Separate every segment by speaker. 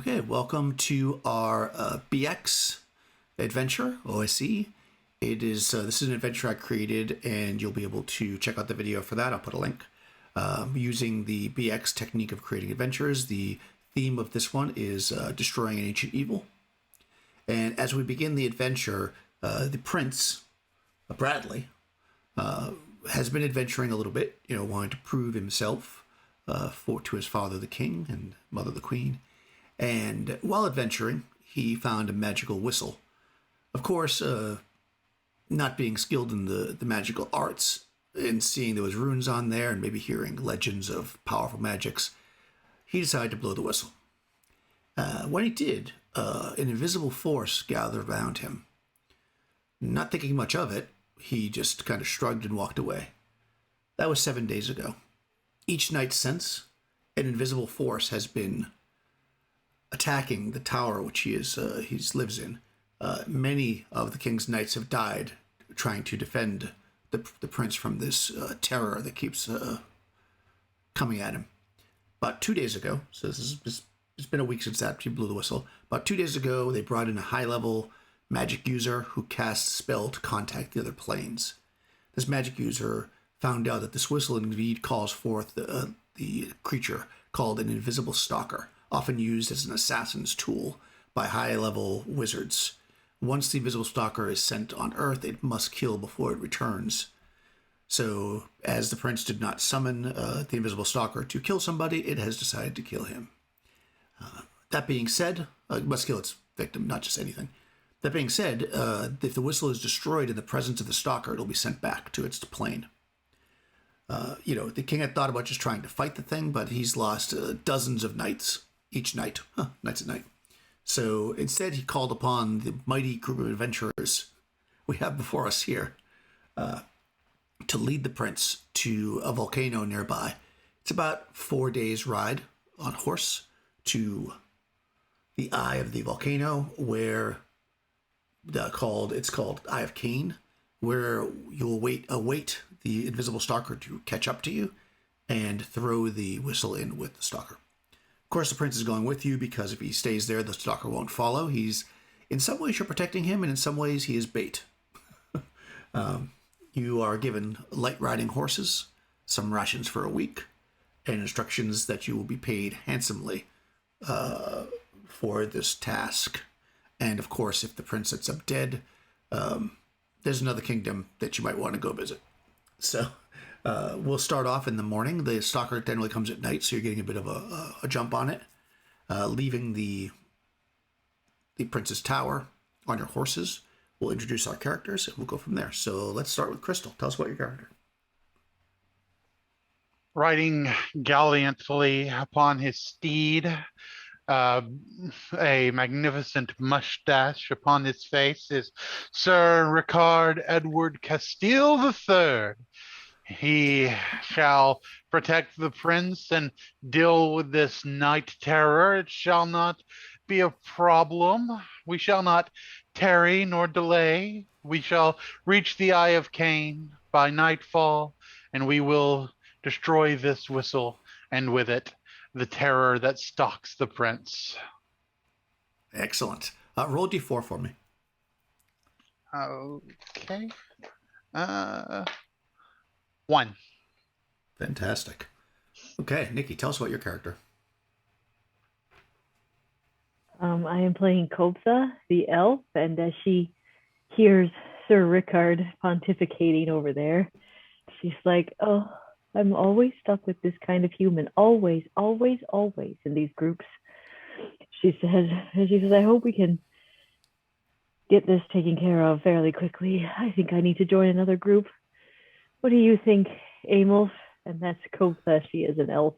Speaker 1: Okay, welcome to our BX adventure, OSE. It is this is an adventure I created, and you'll be able to check out the video for that. I'll put a link. Using the BX technique of creating adventures, the theme of this one is destroying an ancient evil. And as we begin the adventure, the prince, Bradley, has been adventuring a little bit, wanting to prove himself to his father, the king, and mother, the queen. And while adventuring, he found a magical whistle. Of course, not being skilled in the magical arts, and seeing there was runes on there and maybe hearing legends of powerful magics, he decided to blow the whistle. When he did, an invisible force gathered around him. Not thinking much of it, he just kind of shrugged and walked away. That was 7 days ago. Each night since, an invisible force has been attacking the tower which he lives in. Many of the king's knights have died trying to defend the prince from this terror that keeps coming at him. About 2 days ago, so it's been a week since that he blew the whistle. About 2 days ago, they brought in a high-level magic user who casts a spell to contact the other planes. This magic user found out that this whistle indeed calls forth the creature called an invisible stalker, often used as an assassin's tool by high-level wizards. Once the invisible stalker is sent on Earth, it must kill before it returns. So, as the prince did not summon the invisible stalker to kill somebody, it has decided to kill him. That being said, it must kill its victim, not just anything. That being said, if the whistle is destroyed in the presence of the stalker, it'll be sent back to its plane. The king had thought about just trying to fight the thing, but he's lost dozens of knights each night. Nights at night. So instead, he called upon the mighty group of adventurers we have before us here to lead the prince to a volcano nearby. It's about 4 days' ride on horse to the eye of the volcano, where it's called Eye of Cain, where you'll await the invisible stalker to catch up to you and throw the whistle in with the stalker. Of course, the prince is going with you because if he stays there, the stalker won't follow. In some ways, you're protecting him, and in some ways, he is bait. You are given light riding horses, some rations for a week, and instructions that you will be paid handsomely for this task. And of course, if the prince ends up dead, there's another kingdom that you might want to go visit. So we'll start off in the morning. The stalker generally comes at night, so you're getting a bit of a jump on it. Leaving the prince's tower on your horses, we'll introduce our characters, and we'll go from there. So let's start with Crystal. Tell us about your character.
Speaker 2: Riding gallantly upon his steed, a magnificent mustache upon his face, is Sir Ricard Edward Castile III. He shall protect the prince and deal with this night terror. It shall not be a problem. We shall not tarry nor delay. We shall reach the Eye of Cain by nightfall, and we will destroy this whistle, and with it, the terror that stalks the prince.
Speaker 1: Excellent. Roll D4 for me.
Speaker 2: Okay. 1.
Speaker 1: Fantastic. Okay, Nikki, tell us about your character.
Speaker 3: I am playing Kobza, the elf, and as she hears Sir Ricard pontificating over there, she's like, oh, I'm always stuck with this kind of human. Always, always, always in these groups. She says, I hope we can get this taken care of fairly quickly. I think I need to join another group. What do you think, Emil? And that's Kobza. She is an elf.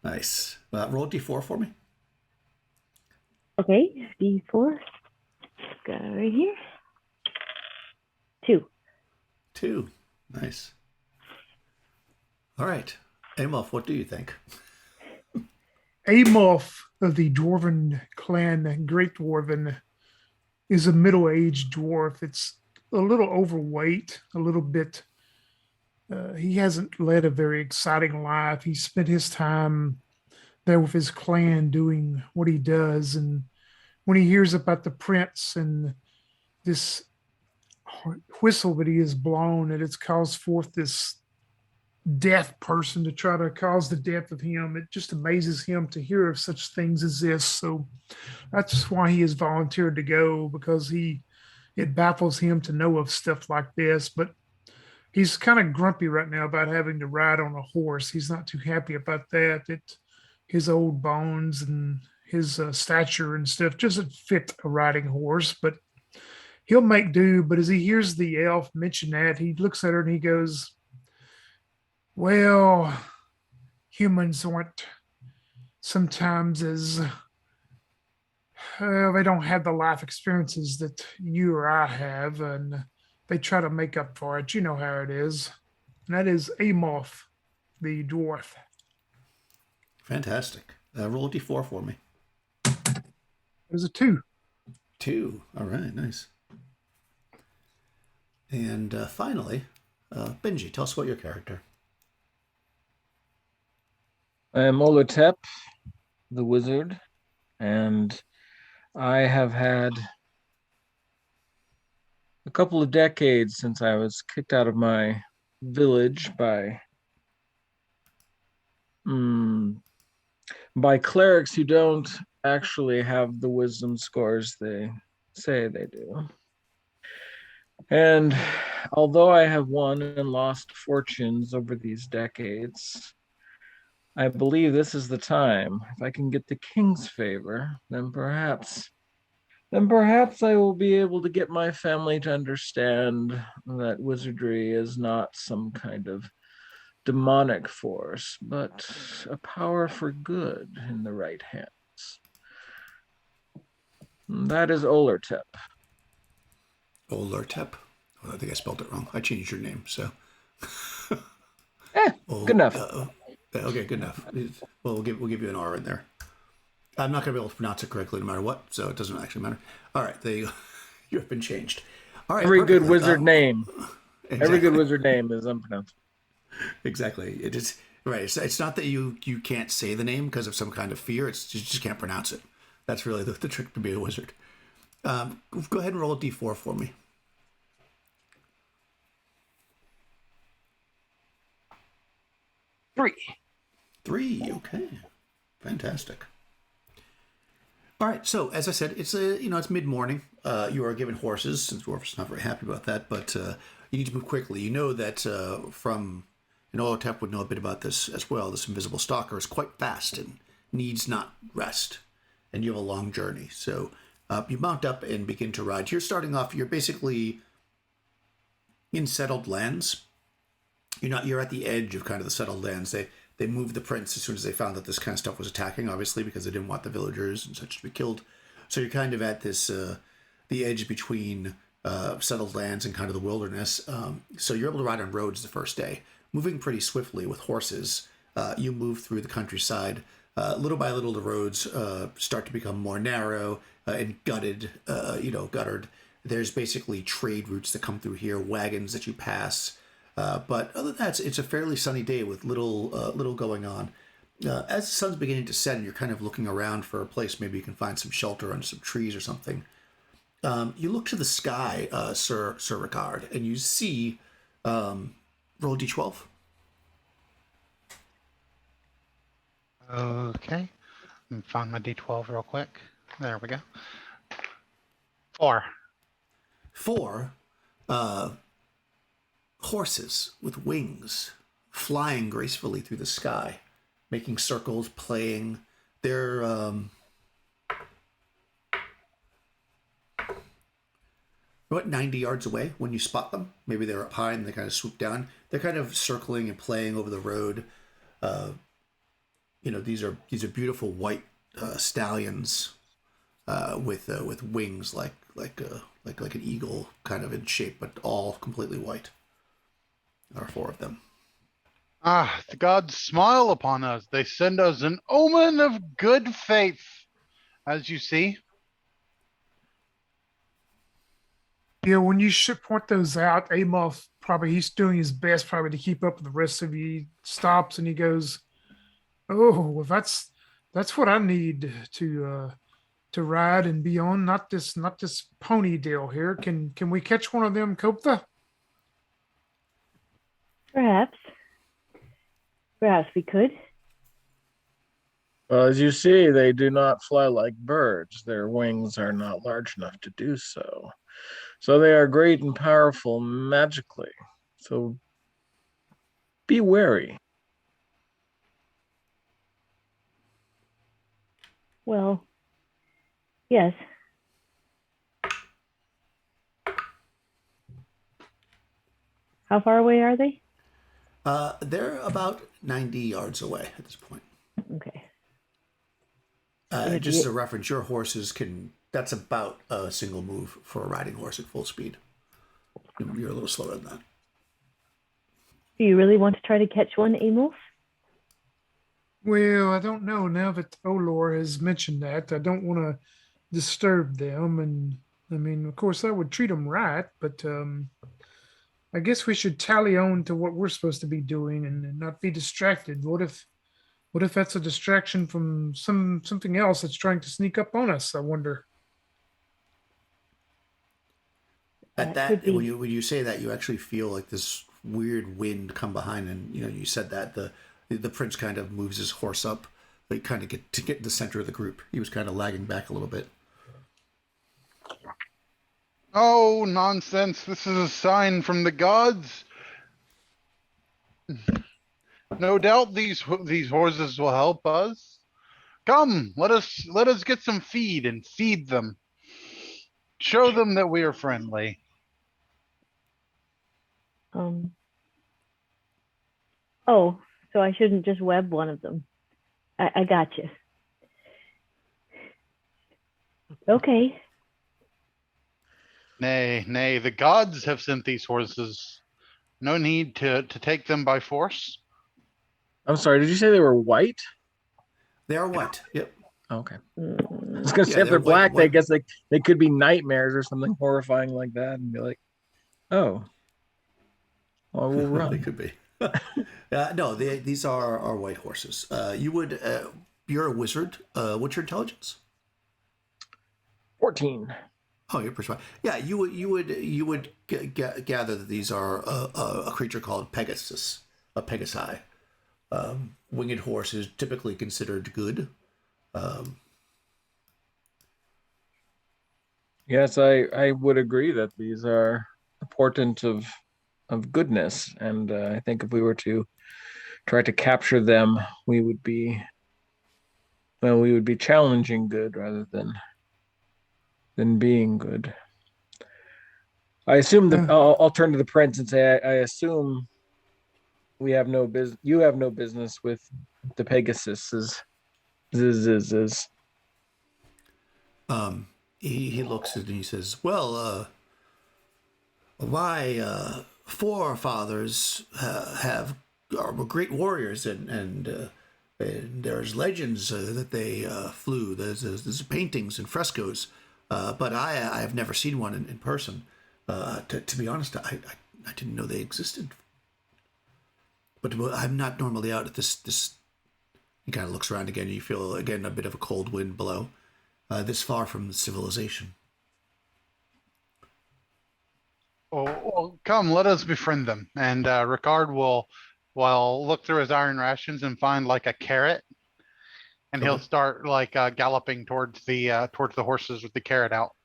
Speaker 1: Nice. Roll D4 for me.
Speaker 3: Okay, D4. Got it right here. 2.
Speaker 1: 2. Nice. All right. Amolf, what do you think?
Speaker 4: Amolf of the Dwarven clan, Great Dwarven, is a middle-aged dwarf. It's a little overweight, a little bit. He hasn't led a very exciting life. He spent his time there with his clan doing what he does. And when he hears about the prince and this whistle that he has blown, and it's caused forth this deaf person to try to cause the death of him, it just amazes him to hear of such things as this. So that's why he has volunteered to go, because it baffles him to know of stuff like this. But he's kind of grumpy right now about having to ride on a horse. He's not too happy about that. His old bones and his stature and stuff doesn't fit a riding horse, but he'll make do. But as he hears the elf mention that, he looks at her and he goes, well, humans aren't sometimes as, they don't have the life experiences that you or I have, and they try to make up for it. You know how it is. And that is Amoth, the dwarf.
Speaker 1: Fantastic. Roll a d4 for me.
Speaker 4: There's a 2.
Speaker 1: 2. All right, nice. And finally, Benji, tell us about your character.
Speaker 5: I am Olotep, the wizard, and I have had a couple of decades since I was kicked out of my village by clerics who don't actually have the wisdom scores they say they do. And although I have won and lost fortunes over these decades, I believe this is the time. If I can get the king's favor, then perhaps I will be able to get my family to understand that wizardry is not some kind of demonic force, but a power for good in the right hands. That is Olertep.
Speaker 1: Olertep. Oh, I think I spelled it wrong. I changed your name, so.
Speaker 5: Good enough.
Speaker 1: Okay, good enough. Well, we'll give you an R in there. I'm not going to be able to pronounce it correctly no matter what, so it doesn't actually matter. All right, there you go. You have been changed. All right.
Speaker 5: Every good wizard name.
Speaker 1: Exactly.
Speaker 5: Every good wizard name is unpronounceable.
Speaker 1: Exactly. It is right. It's not that you can't say the name because of some kind of fear. It's you just can't pronounce it. That's really the trick to be a wizard. Go ahead and roll a d4 for me.
Speaker 5: 3.
Speaker 1: 3. Okay. Fantastic. All right. So as I said, it's mid-morning. You are given horses, since dwarfs not very happy about that, but you need to move quickly. You know that and Olotep would know a bit about this as well. This invisible stalker is quite fast and needs not rest, and you have a long journey. So you mount up and begin to ride. You're starting off. You're basically in settled lands. You're at the edge of kind of the settled lands. They moved the prince as soon as they found that this kind of stuff was attacking, obviously, because they didn't want the villagers and such to be killed. So you're kind of at this the edge between settled lands and kind of the wilderness. So you're able to ride on roads the first day, moving pretty swiftly with horses. You move through the countryside. Little by little, the roads start to become more narrow and gutted. There's basically trade routes that come through here, wagons that you pass. But other than that, it's a fairly sunny day with little going on. As the sun's beginning to set and you're kind of looking around for a place, maybe you can find some shelter under some trees or something. You look to the sky, Sir Ricard, and you see, roll d12.
Speaker 2: Okay. Let me find my d12 real quick. There we go. 4.
Speaker 1: 4. Horses with wings flying gracefully through the sky, making circles, playing. They're about 90 yards away when you spot them. Maybe they're up high and they kind of swoop down. They're kind of circling and playing over the road. These are beautiful white stallions with wings like an eagle kind of in shape, but all completely white. There are 4 of them.
Speaker 2: The gods smile upon us. They send us an omen of good faith, as you see.
Speaker 4: Yeah, when you should point those out, Amoth he's doing his best probably to keep up with the rest of you. He stops and he goes, "Oh, well, That's what I need to ride and be on. Not this pony deal here. Can we catch one of them, Koptha?
Speaker 3: Perhaps. Perhaps we could.
Speaker 5: Well, as you see, they do not fly like birds. Their wings are not large enough to do so. So they are great and powerful magically. So be wary.
Speaker 3: Well, yes. How far away are they?
Speaker 1: They're about 90 yards away at this point.
Speaker 3: Okay.
Speaker 1: Just as a reference, your horses that's about a single move for a riding horse at full speed. You're a little slower than that.
Speaker 3: Do you really want to try to catch one, Amos?
Speaker 4: Well, I don't know. Now that Olor has mentioned that, I don't want to disturb them. And I mean, of course, I would treat them right, but I guess we should tally on to what we're supposed to be doing and not be distracted. What if that's a distraction from something else that's trying to sneak up on us? I wonder.
Speaker 1: At
Speaker 3: That
Speaker 1: that,
Speaker 3: could be.
Speaker 1: when you say that, you actually feel like this weird wind come behind, and you said that the prince kind of moves his horse up, like kind of get in the center of the group. He was kind of lagging back a little bit.
Speaker 2: Oh, nonsense. This is a sign from the gods. No doubt these horses will help us. Come, let us get some feed and feed them. Show them that we are friendly.
Speaker 3: Oh, so I shouldn't just web one of them. I got you. Okay.
Speaker 2: Nay, the gods have sent these horses. No need to take them by force.
Speaker 5: I'm sorry, did you say they were white?
Speaker 1: They are white. Yep.
Speaker 5: Okay. I
Speaker 3: Mm,
Speaker 5: was gonna say
Speaker 1: Yeah,
Speaker 5: if they're
Speaker 1: they're
Speaker 5: black,
Speaker 1: white.
Speaker 5: I guess they could be nightmares or something horrifying like that, and be like, oh, well, we'll
Speaker 1: They
Speaker 5: run.
Speaker 1: could be. No, these are white horses. You're a wizard. What's your intelligence?
Speaker 5: 14.
Speaker 1: Oh, you're persuaded. Yeah, you would gather that these are a creature called Pegasus, a pegasi. Winged horse is typically considered good.
Speaker 5: Yes, I would agree that these are a portent of goodness, and I think if we were to try to capture them, we would be challenging good rather than being good. I assume
Speaker 4: Yeah.
Speaker 5: I'll turn to the prince and say I assume we have no business. You have no business with the Pegasuses.
Speaker 1: He looks at it and he says, "Well, my forefathers were great warriors, and there's legends that they flew. There's paintings and frescoes, but I have never seen one in person. To be honest, I didn't know they existed. But I'm not normally out at this." He kind of looks around again. And you feel again a bit of a cold wind below. This far from civilization.
Speaker 2: Oh, well, come, let us befriend them. And Ricard will look through his iron rations and find like a carrot, and he'll
Speaker 1: Okay.
Speaker 2: start like galloping towards the horses with the carrot out.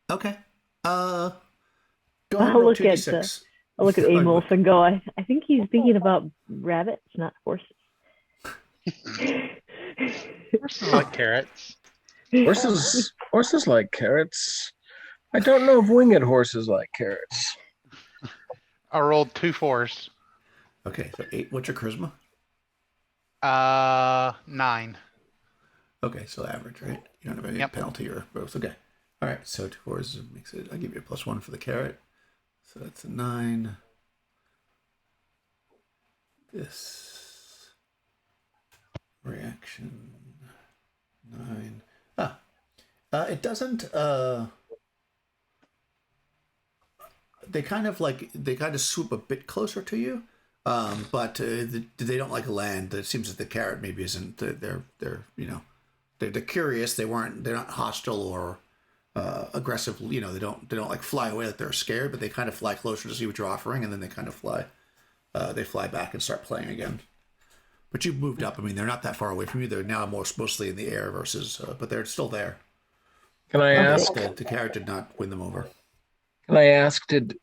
Speaker 1: Okay. Go ahead and
Speaker 3: I'll
Speaker 1: roll
Speaker 3: look at
Speaker 1: 2d6.
Speaker 3: I'll look at Amos and go, I think he's thinking about rabbits, not horses.
Speaker 2: Horses like carrots.
Speaker 5: Horses like carrots. I don't know if winged horses like carrots.
Speaker 2: I rolled 2 4s.
Speaker 1: Okay, so 8. What's your charisma?
Speaker 2: 9.
Speaker 1: Okay, so average, right? You don't have any
Speaker 2: Yep.
Speaker 1: penalty or both. Okay. All right, so 2 4s makes it. I'll give you a +1 for the carrot. So that's a 9. This reaction 9. It doesn't. They kind of swoop a bit closer to you, But they don't like land. It seems that the carrot maybe isn't. They're they're curious. They're not hostile or aggressive. They don't like fly away like they're scared, but they kind of fly closer to see what you're offering, and then they kind of fly. They fly back and start playing again. But you've moved up. I mean, they're not that far away from you. They're now mostly in the air versus, but they're still there.
Speaker 5: Can I ask?
Speaker 1: The carrot did not win them over.
Speaker 5: Can I ask? Did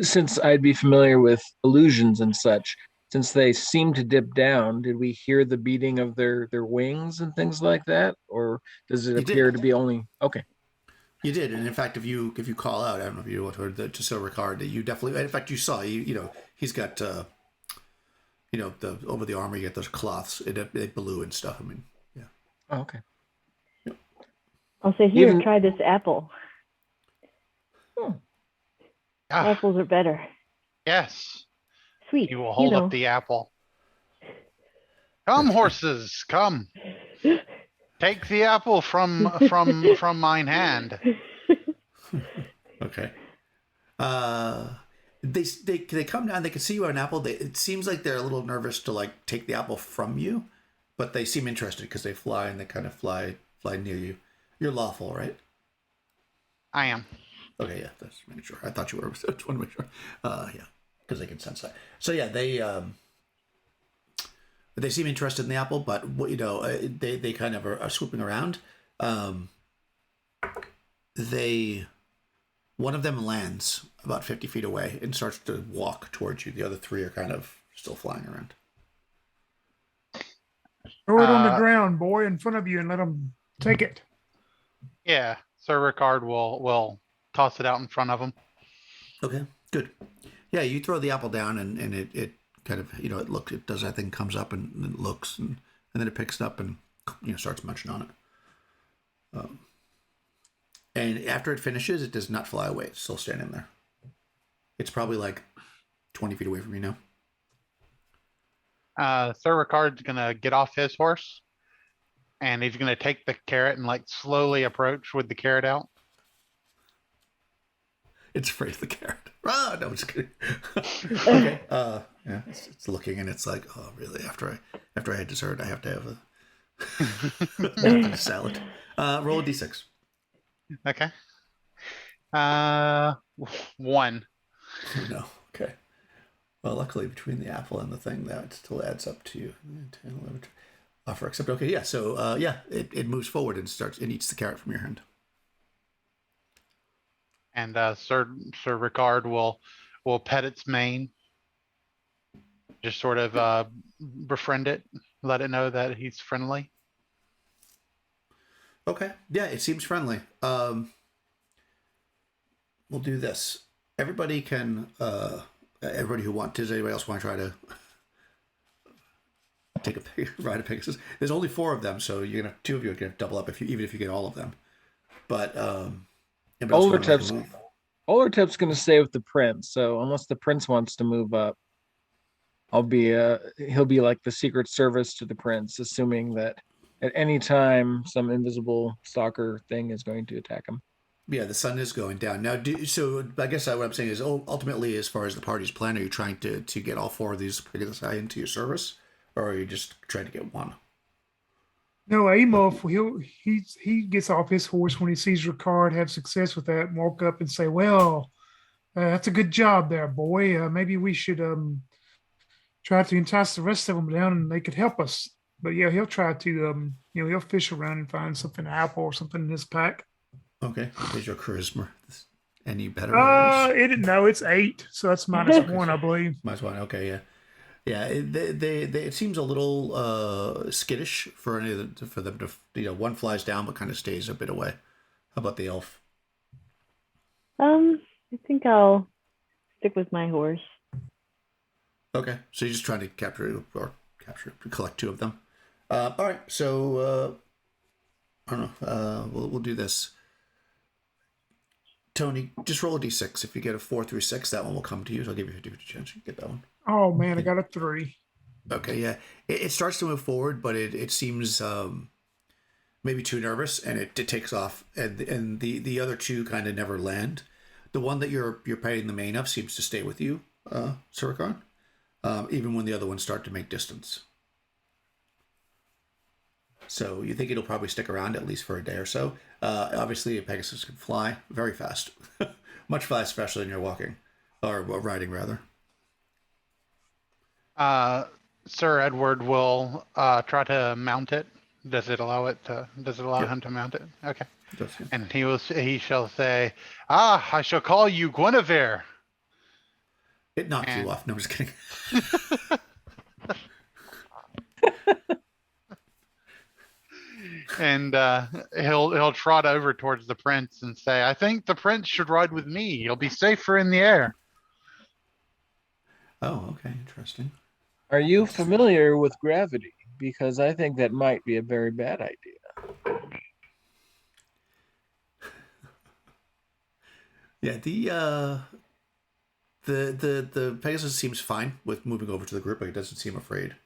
Speaker 5: since I'd be familiar with illusions and such, since they seem to dip down, did we hear the beating of their wings and things like that, or does it appear to be only okay?
Speaker 1: You did, and in fact, if you call out, I don't know if you heard the Sir Ricard, that you definitely. In fact, you saw he's got the over the armor you get those cloths, it blue and stuff. I mean, yeah.
Speaker 5: Oh, okay.
Speaker 1: Yep.
Speaker 3: I'll say here, try this apple. Apples are better.
Speaker 2: Yes.
Speaker 3: Sweet.
Speaker 2: He will hold up the apple. Come, horses, come. Take the apple from mine hand.
Speaker 1: Okay. They come down. They can see you have an apple. It seems like they're a little nervous to take the apple from you, but they seem interested because they fly and they kind of fly near you. You're lawful, right?
Speaker 2: I am.
Speaker 1: Okay, yeah, that's making sure. I thought you were. I just want to make sure. Yeah, because they can sense that. So yeah, they seem interested in the apple, but they kind of are swooping around. One of them lands about 50 feet away and starts to walk towards you. The other three are kind of still flying around.
Speaker 4: Throw it on the ground, boy, in front of you, and let them take it.
Speaker 2: Yeah, Sir Ricard will toss it out in front of him.
Speaker 1: Okay, good. Yeah, you throw the apple down, and it kind of it does that thing, comes up and it looks, and then it picks it up and starts munching on it. And after it finishes, it does not fly away. It's still standing there. It's probably 20 feet away from you now.
Speaker 2: Sir Ricard's gonna get off his horse, and he's gonna take the carrot and slowly approach with the carrot out.
Speaker 1: It's afraid of the carrot. Ah, no, I'm just kidding. Okay. Yeah, it's looking, and it's like, oh, really? After I had dessert, I have to have a salad. Roll a d6.
Speaker 2: Okay. 1.
Speaker 1: No. Okay. Well, luckily, between the apple and the thing, that still adds up to 10, 11, offer accept. Okay, yeah. So, it moves forward and eats the carrot from your hand.
Speaker 2: And Sir Ricard will pet its mane, just sort of befriend it, let it know that he's friendly.
Speaker 1: Okay, yeah, it seems friendly. We'll do this. Everybody can. Everybody who wants. Does anybody else want to try to ride a Pegasus? There's only 4 of them, so you're gonna 2 of you are gonna double up even if you get all of them. But
Speaker 5: Olertep's going to stay with the prince, so unless the prince wants to move up, he'll be like the secret service to the prince, assuming that at any time some invisible stalker thing is going to attack him.
Speaker 1: Yeah, the sun is going down now. So I guess what I'm saying is, ultimately, as far as the party's plan, are you trying to get all 4 of these Pegasi into your service, or are you just trying to get one?
Speaker 4: No, Amorph, he gets off his horse when he sees Ricard have success with that and walk up and say, well, that's a good job there, boy. Maybe we should try to entice the rest of them down and they could help us. But yeah, he'll try to, he'll fish around and find something, an apple or something in his pack.
Speaker 1: Okay. Is your charisma any better?
Speaker 4: It's 8, so that's -1, I believe.
Speaker 1: -1. Okay, yeah. Yeah, it seems a little skittish for them to, one flies down but kind of stays a bit away. How about the elf?
Speaker 3: I think I'll stick with my horse.
Speaker 1: Okay, so you're just trying to collect 2 of them. All right, so I don't know. We'll do this. Tony, just roll a d6. If you get a 4 through 6, that one will come to you. So I'll give you a 50% chance you can get that one.
Speaker 4: Oh man, I got a 3.
Speaker 1: Okay, yeah. It starts to move forward, but it seems maybe too nervous, and it takes off. And the other 2 kind of never land. The one that you're paying the mane of seems to stay with you. Surikon, even when the other ones start to make distance. So you think it'll probably stick around at least for a day or so. Obviously, a Pegasus can fly very fast, much faster, especially when you're walking or riding, rather.
Speaker 2: Sir Edward will try to mount it. Does it allow it to? Does it allow him to mount it? Okay. And he shall say, I shall call you Guinevere.
Speaker 1: It knocks you off. No, I'm just kidding.
Speaker 2: And he'll trot over towards the prince and say, I think the prince should ride with me. He'll be safer in the air.
Speaker 1: Oh, okay. Interesting.
Speaker 5: Are you familiar with gravity? Because I think that might be a very bad idea.
Speaker 1: Yeah, the Pegasus seems fine with moving over to the group. Like, it doesn't seem afraid.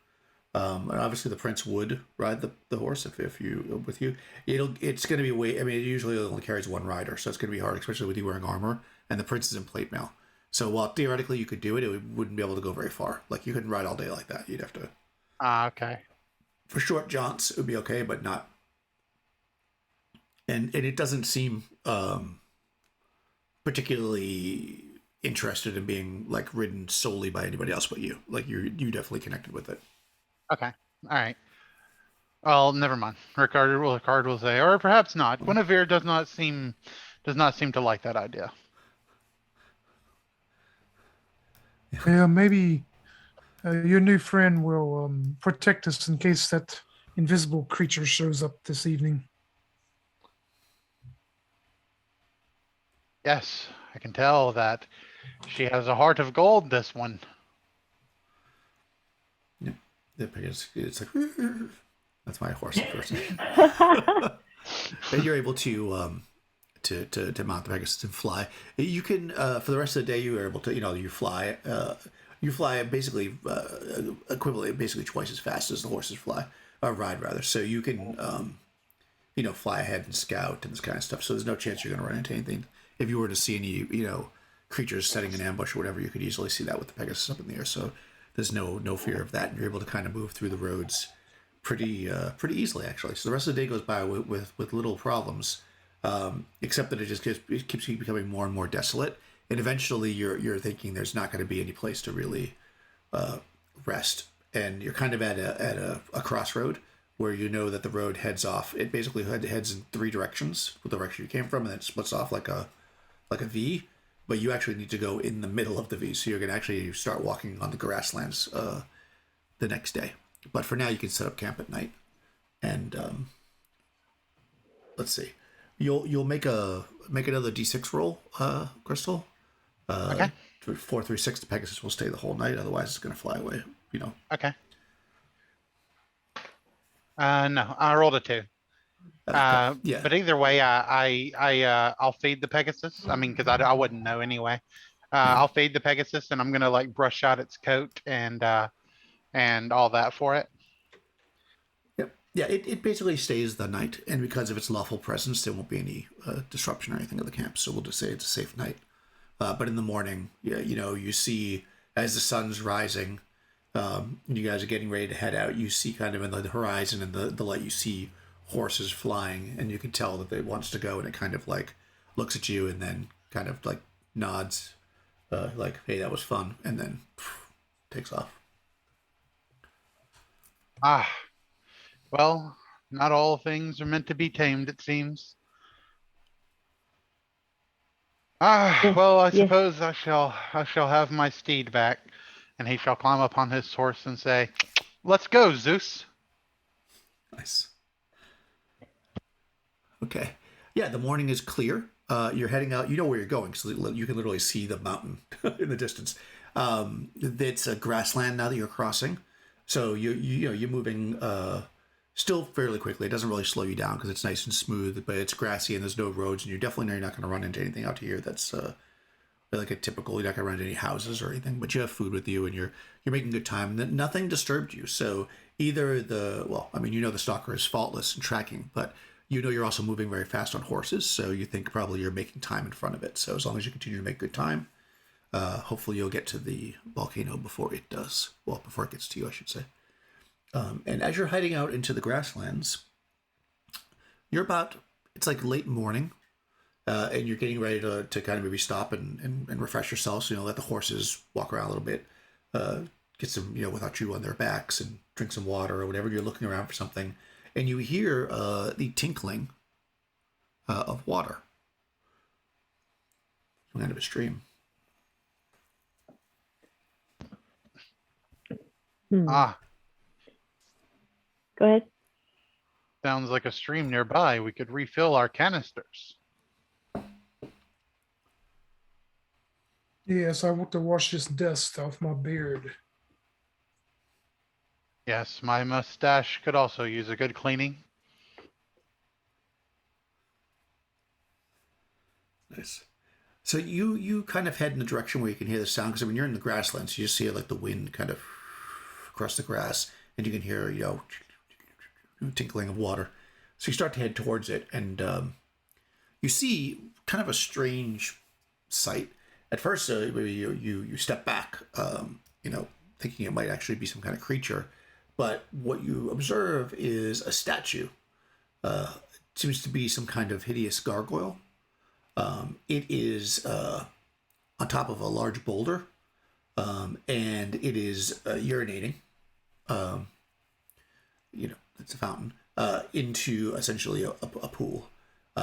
Speaker 1: And obviously the prince would ride the horse if you with you. It's going to be way. I mean, it usually only carries one rider, so it's going to be hard, especially with you wearing armor and the prince is in plate mail. So while theoretically you could do it, it wouldn't be able to go very far. Like, you couldn't ride all day like that. You'd have to.
Speaker 2: Okay.
Speaker 1: For short jaunts, it would be okay, but not. And it doesn't seem particularly interested in being like ridden solely by anybody else but you. Like, you definitely connected with it.
Speaker 2: Okay. All right. Well, never mind. Ricard will say, or perhaps not. Guinevere does not seem to like that idea.
Speaker 4: Yeah, maybe your new friend will protect us in case that invisible creature shows up this evening.
Speaker 2: Yes, I can tell that she has a heart of gold, this one.
Speaker 1: Yeah, it's like that's my horse in person. And you're able to mount the Pegasus and fly. You can for the rest of the day you are able to you fly. You fly basically equivalent, basically twice as fast as the horses fly, or ride rather. So you can fly ahead and scout and this kind of stuff. So there's no chance you're going to run into anything. If you were to see any creatures setting an ambush or whatever, you could easily see that with the Pegasus up in the air. So there's no fear of that, and you're able to kind of move through the roads pretty easily, actually. So the rest of the day goes by with little problems, except that it keeps becoming more and more desolate, and eventually you're thinking there's not going to be any place to really rest, and you're kind of at a crossroad where you know that the road heads off. It basically heads in three directions, the direction you came from, and then it splits off like a V. But you actually need to go in the middle of the V, so you're going to actually start walking on the grasslands the next day. But for now, you can set up camp at night, and let's see, you'll make another D6 roll, Crystal.
Speaker 2: Okay.
Speaker 1: 4 through 6, the Pegasus will stay the whole night. Otherwise, it's going to fly away.
Speaker 2: Okay. No, I rolled a 2.
Speaker 1: Yeah.
Speaker 2: But either way, I'll feed the Pegasus. I mean, because I wouldn't know anyway. I'll feed the Pegasus, and I'm gonna like brush out its coat and all that for it.
Speaker 1: Yep. Yeah. It basically stays the night, and because of its lawful presence, there won't be any disruption or anything of the camp. So we'll just say it's a safe night. But in the morning, you see as the sun's rising, you guys are getting ready to head out. You see kind of in the horizon and the light, you see horses flying, and you can tell that it wants to go, and it kind of like looks at you and then kind of like nods, like, hey, that was fun, and then takes off.
Speaker 2: Well, not all things are meant to be tamed, it seems. Well, I suppose I shall have my steed back, and he shall climb upon his horse and say, let's go, Zeus.
Speaker 1: Nice. Okay. Yeah, the morning is clear. You're heading out. You know where you're going, so you can literally see the mountain in the distance. It's a grassland now that you're crossing, so you're moving still fairly quickly. It doesn't really slow you down because it's nice and smooth, but it's grassy and there's no roads, and you definitely know you're not going to run into anything out here that's like a typical. You're not going to run into any houses or anything, but you have food with you, and you're making good time. Nothing disturbed you, so either the stalker is faultless in tracking, but you're also moving very fast on horses, so you think probably you're making time in front of it. So as long as you continue to make good time, Hopefully you'll get to the volcano before it does. Well, before it gets to you, I should say. And as you're hiding out into the grasslands, it's like late morning, and you're getting ready to kind of maybe stop and refresh yourself. So, let the horses walk around a little bit, get some, without you on their backs, and drink some water or whatever. You're looking around for something, and you hear the tinkling of water from the end of a stream.
Speaker 2: Ah,
Speaker 3: Go ahead.
Speaker 2: sounds like a stream nearby. We could refill our canisters.
Speaker 4: Yes, I want to wash this dust off my beard.
Speaker 2: Yes, my mustache could also use a good cleaning.
Speaker 1: Nice. So you kind of head in the direction where you can hear the sound, because you're in the grasslands, so you just hear like the wind kind of across the grass, and you can hear tinkling of water. So you start to head towards it, and you see kind of a strange sight. At first, maybe you step back, thinking it might actually be some kind of creature, but what you observe is a statue. It seems to be some kind of hideous gargoyle. It is on top of a large boulder, and it is urinating. It's a fountain into essentially a pool.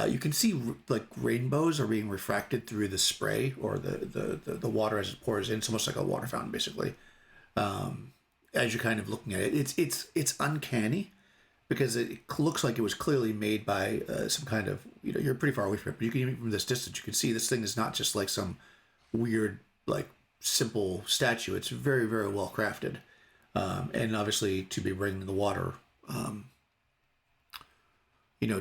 Speaker 1: You can see like rainbows are being refracted through the spray or the water as it pours in. It's almost like a water fountain, basically. As you're kind of looking at it, it's uncanny, because it looks like it was clearly made by some kind of, you're pretty far away from it, but you can, even from this distance, you can see this thing is not just like some weird, like simple statue. It's very, very well crafted. And obviously to be bringing the water,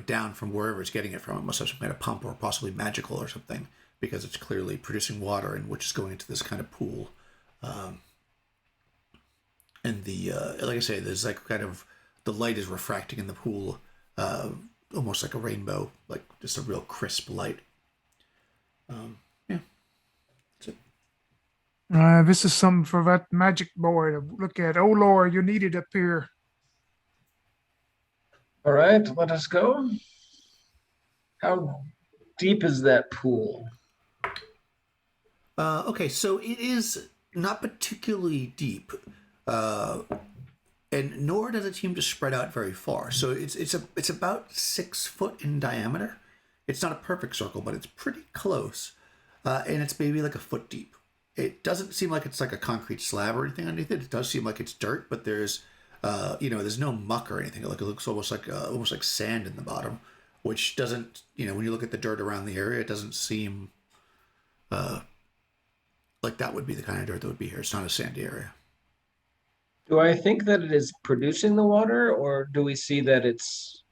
Speaker 1: down from wherever it's getting it from, it must have some kind of pump or possibly magical or something, because it's clearly producing water, and which is going into this kind of pool. And like I say, there's like kind of, the light is refracting in the pool, almost like a rainbow, like just a real crisp light. That's it.
Speaker 4: This is something for that magic boy to look at. Oh Lord, you need it up here.
Speaker 5: All right, let us go. How deep is that pool?
Speaker 1: Okay, so it is not particularly deep, and nor does it seem to spread out very far. So it's about 6 foot in diameter. It's not a perfect circle, but it's pretty close, and it's maybe like a foot deep. It doesn't seem like it's like a concrete slab or anything underneath it. It does seem like it's dirt, but there's there's no muck or anything. Like, it looks almost like sand in the bottom, which doesn't, when you look at the dirt around the area, it doesn't seem like that would be the kind of dirt that would be here. It's not a sandy area.
Speaker 5: Do I think that it is producing the water, or do we see that it's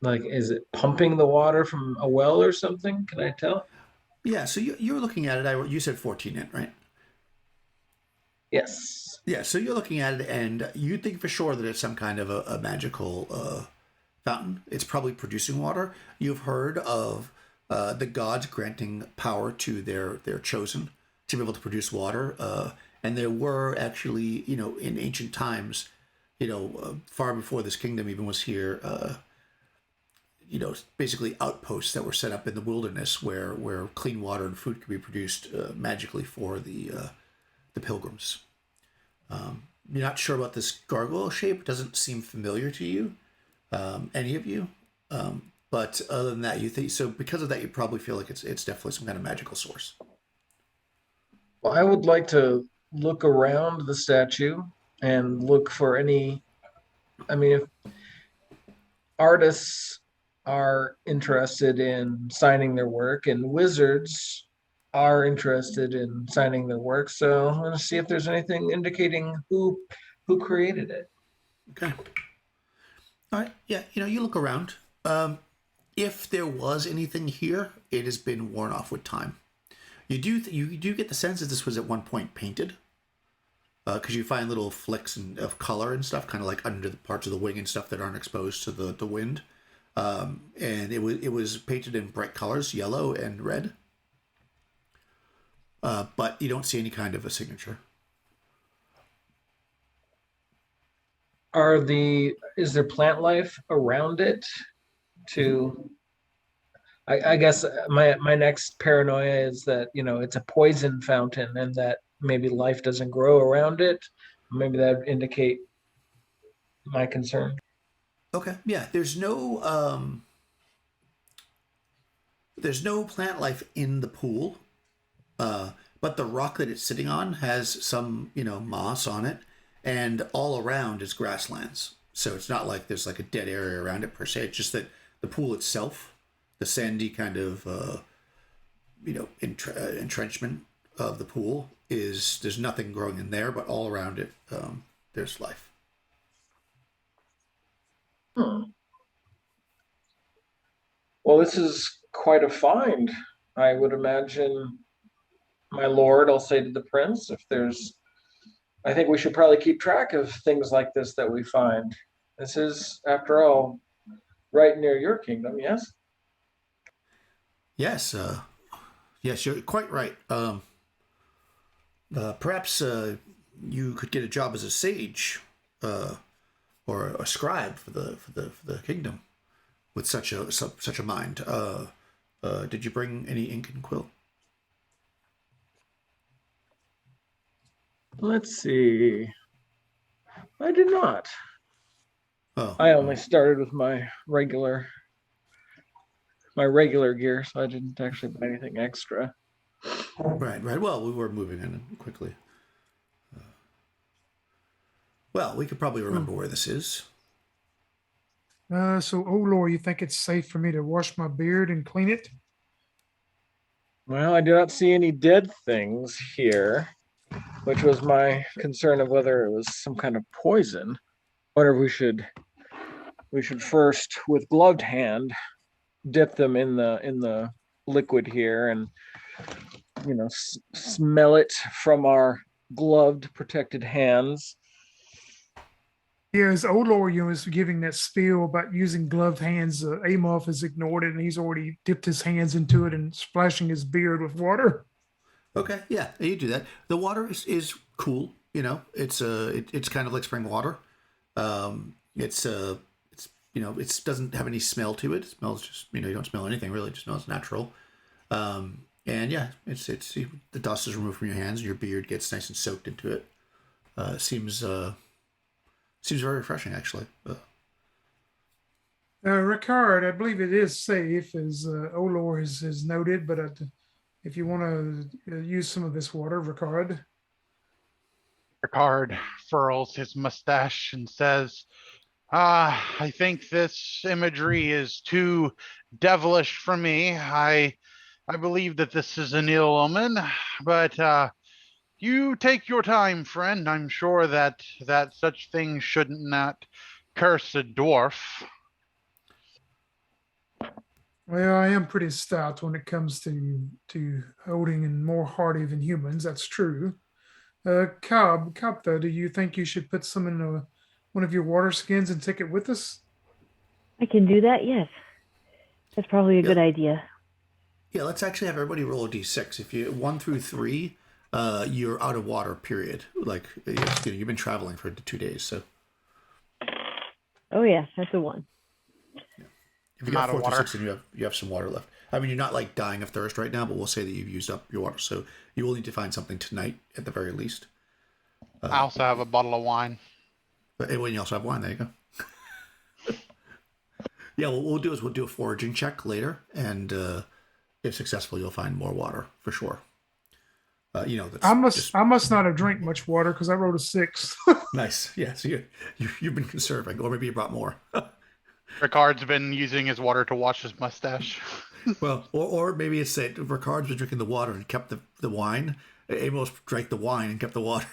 Speaker 5: like, is it pumping the water from a well or something? Can I tell?
Speaker 1: Yeah, so you're looking at it. You said 14 in, right?
Speaker 5: Yes.
Speaker 1: Yeah, so you're looking at it, and you think for sure that it's some kind of a magical fountain. It's probably producing water. You've heard of the gods granting power to their chosen to be able to produce water. And there were actually, in ancient times, far before this kingdom even was here, basically outposts that were set up in the wilderness where clean water and food could be produced magically for the pilgrims. You're not sure about this gargoyle shape. It doesn't seem familiar to you, any of you. But other than that, you think so. Because of that, you probably feel like it's definitely some kind of magical source.
Speaker 5: Well, I would like to look around the statue and look for any. I mean, if artists are interested in signing their work, and wizards are interested in signing their work, so I'm going to see if there's anything indicating who created it.
Speaker 1: Okay. All right. Yeah. You look around. If there was anything here, it has been worn off with time. You do get the sense that this was at one point painted, because you find little flecks of color and stuff, kind of like under the parts of the wing and stuff that aren't exposed to the wind. And it was painted in bright colors, yellow and red. but you don't see any kind of a signature.
Speaker 5: Is there plant life around it? I guess my next paranoia is that, it's a poison fountain and that maybe life doesn't grow around it. Maybe that would indicate my concern.
Speaker 1: Okay, yeah. There's no plant life in the pool, but the rock that it's sitting on has some moss on it, and all around is grasslands. So it's not like there's like a dead area around it per se. It's just that the pool itself, the sandy kind of entrenchment of the pool there's nothing growing in there, but all around it there's life.
Speaker 5: Well, this is quite a find. I would imagine, my lord, I'll say to the prince, I think we should probably keep track of things like this that we find. This is, after all, right near your kingdom, yes?
Speaker 1: Yes, yes, you're quite right. Perhaps you could get a job as a sage or a scribe for the kingdom with such a mind. Did you bring any ink and quill?
Speaker 5: Let's see. I did not.
Speaker 1: Oh,
Speaker 5: I only started with my regular gear, so I didn't actually buy anything extra.
Speaker 1: right. Well, we were moving in quickly. Well, we could probably remember where this is.
Speaker 4: So, Lord, you think it's safe for me to wash my beard and clean it?
Speaker 5: Well, I do not see any dead things here, which was my concern of whether it was some kind of poison. I wonder if we should first, with gloved hand, dip them in the liquid here and smell it from our gloved, protected hands.
Speaker 4: Yeah, as Lord was giving that spiel about using gloved hands, Amorph has ignored it, and he's already dipped his hands into it and splashing his beard with water.
Speaker 1: Okay, yeah, you do that. The water is cool. It's kind of like spring water. It doesn't have any smell to it. It smells just you don't smell anything really. It just smells natural. And yeah, it's the dust is removed from your hands, and your beard gets nice and soaked into it. Seems very refreshing, actually.
Speaker 4: Ricard, I believe it is safe, as Olor has noted, but if you want to use some of this water, Ricard.
Speaker 2: Ricard furls his mustache and says, I think this imagery is too devilish for me. I believe that this is an ill omen, but you take your time, friend. I'm sure that such things shouldn't not curse a dwarf.
Speaker 4: Well, I am pretty stout when it comes to holding and more hardy than humans. That's true. Cobb, though, do you think you should put some in one of your water skins and take it with us?
Speaker 3: I can do that, yes. That's probably a good idea.
Speaker 1: Yeah, let's actually have everybody roll a d6. If you 1 through 3, you're out of water, period. Like, you've been traveling for 2 days, so.
Speaker 3: Oh, yeah, that's a 1.
Speaker 1: Yeah. If you got 4 through 6, then you have some water left. I mean, you're not like dying of thirst right now, but we'll say that you've used up your water, so you will need to find something tonight at the very least.
Speaker 2: I also have a bottle of wine.
Speaker 1: But when you also have wine, there you go. Yeah, what we'll do is we'll do a foraging check later, and if successful, you'll find more water for sure.
Speaker 4: I must not have drank much water because I rolled a 6.
Speaker 1: Nice. Yeah, so you've been conserving, or maybe you brought more.
Speaker 2: Ricard's been using his water to wash his mustache.
Speaker 1: Well, or maybe it's that Ricard's been drinking the water and kept the wine. Amos drank the wine and kept the water.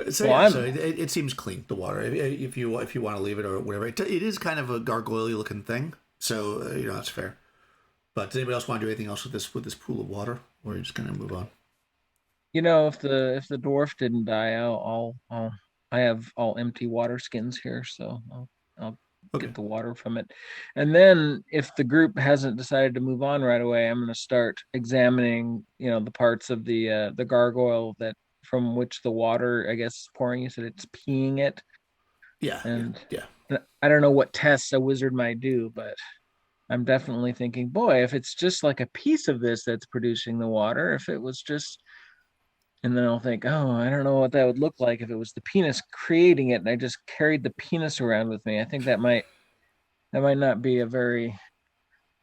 Speaker 1: So it seems clean, the water. If you want to leave it or whatever, it is kind of a gargoyle looking thing. So that's fair. But does anybody else want to do anything else with this pool of water, or are you just gonna move on?
Speaker 5: If the dwarf didn't die, I have all empty water skins here, so I'll
Speaker 1: Okay.
Speaker 5: get the water from it. And then if the group hasn't decided to move on right away, I'm going to start examining, the parts of the gargoyle that from which the water, I guess, is pouring. You said it's peeing it.
Speaker 1: Yeah.
Speaker 5: And
Speaker 1: Yeah.
Speaker 5: I don't know what tests a wizard might do, but I'm definitely thinking, boy, if it's just like a piece of this that's producing the water, if it was just, and then I'll think, oh, I don't know what that would look like if it was the penis creating it and I just carried the penis around with me. I think that might not be a very,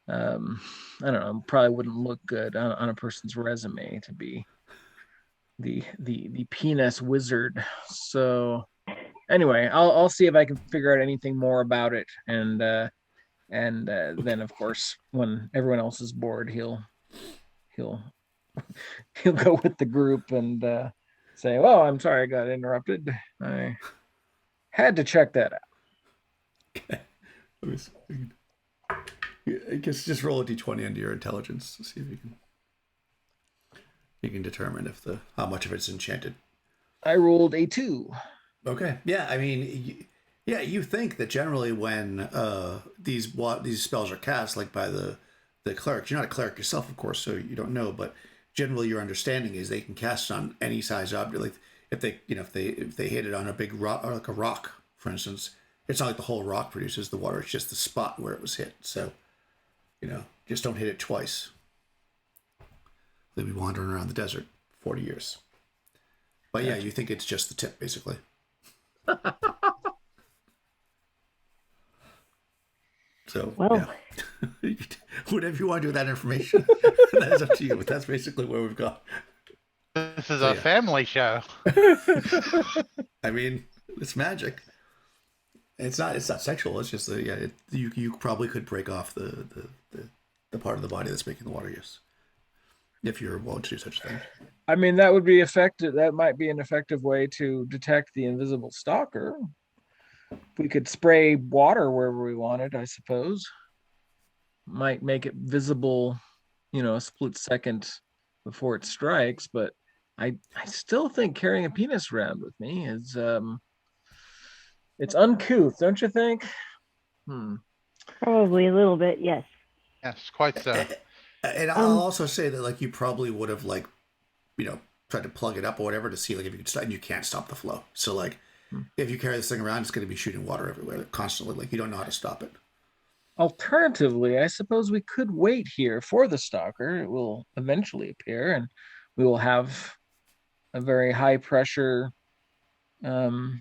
Speaker 5: I don't know, probably wouldn't look good on a person's resume to be the penis wizard. So anyway, I'll see if I can figure out anything more about it, and then of course when everyone else is bored, he'll he'll go with the group and say, "Well, I'm sorry I got interrupted. I had to check that out."
Speaker 1: Okay. Let me see. I guess just roll a d20 into your intelligence to see if you can determine if how much of it's enchanted.
Speaker 5: I rolled a 2.
Speaker 1: Okay. Yeah. I mean, you think that generally when these spells are cast, like by the cleric, you're not a cleric yourself, of course, so you don't know, but generally your understanding is they can cast on any size object. Like if they hit it on a big rock, or like a rock, for instance, it's not like the whole rock produces the water; it's just the spot where it was hit. So, just don't hit it twice. They'll be wandering around the desert 40 years. But yeah, you think it's just the tip, basically. So,
Speaker 3: Well,
Speaker 1: yeah. Whatever you want to do with that information, that's up to you. But that's basically where we've got.
Speaker 2: This is a family show.
Speaker 1: I mean, it's magic. It's not sexual. It's just you probably could break off the part of the body that's making the water, yes, if you're willing to do such a thing.
Speaker 5: I mean, that would be effective. That might be an effective way to detect the invisible stalker. We could spray water wherever we wanted, I suppose. Might make it visible, a split second before it strikes, but I still think carrying a penis around with me is it's uncouth, don't you think?
Speaker 3: probably a little bit, yes.
Speaker 2: Yes, quite so.
Speaker 1: And I'll also say that you probably would have tried to plug it up or whatever to see if you could stop, and you can't stop the flow. So if you carry this thing around, it's going to be shooting water everywhere constantly. You don't know how to stop it.
Speaker 5: Alternatively, I suppose we could wait here for the stalker. It will eventually appear, and we will have a very high pressure water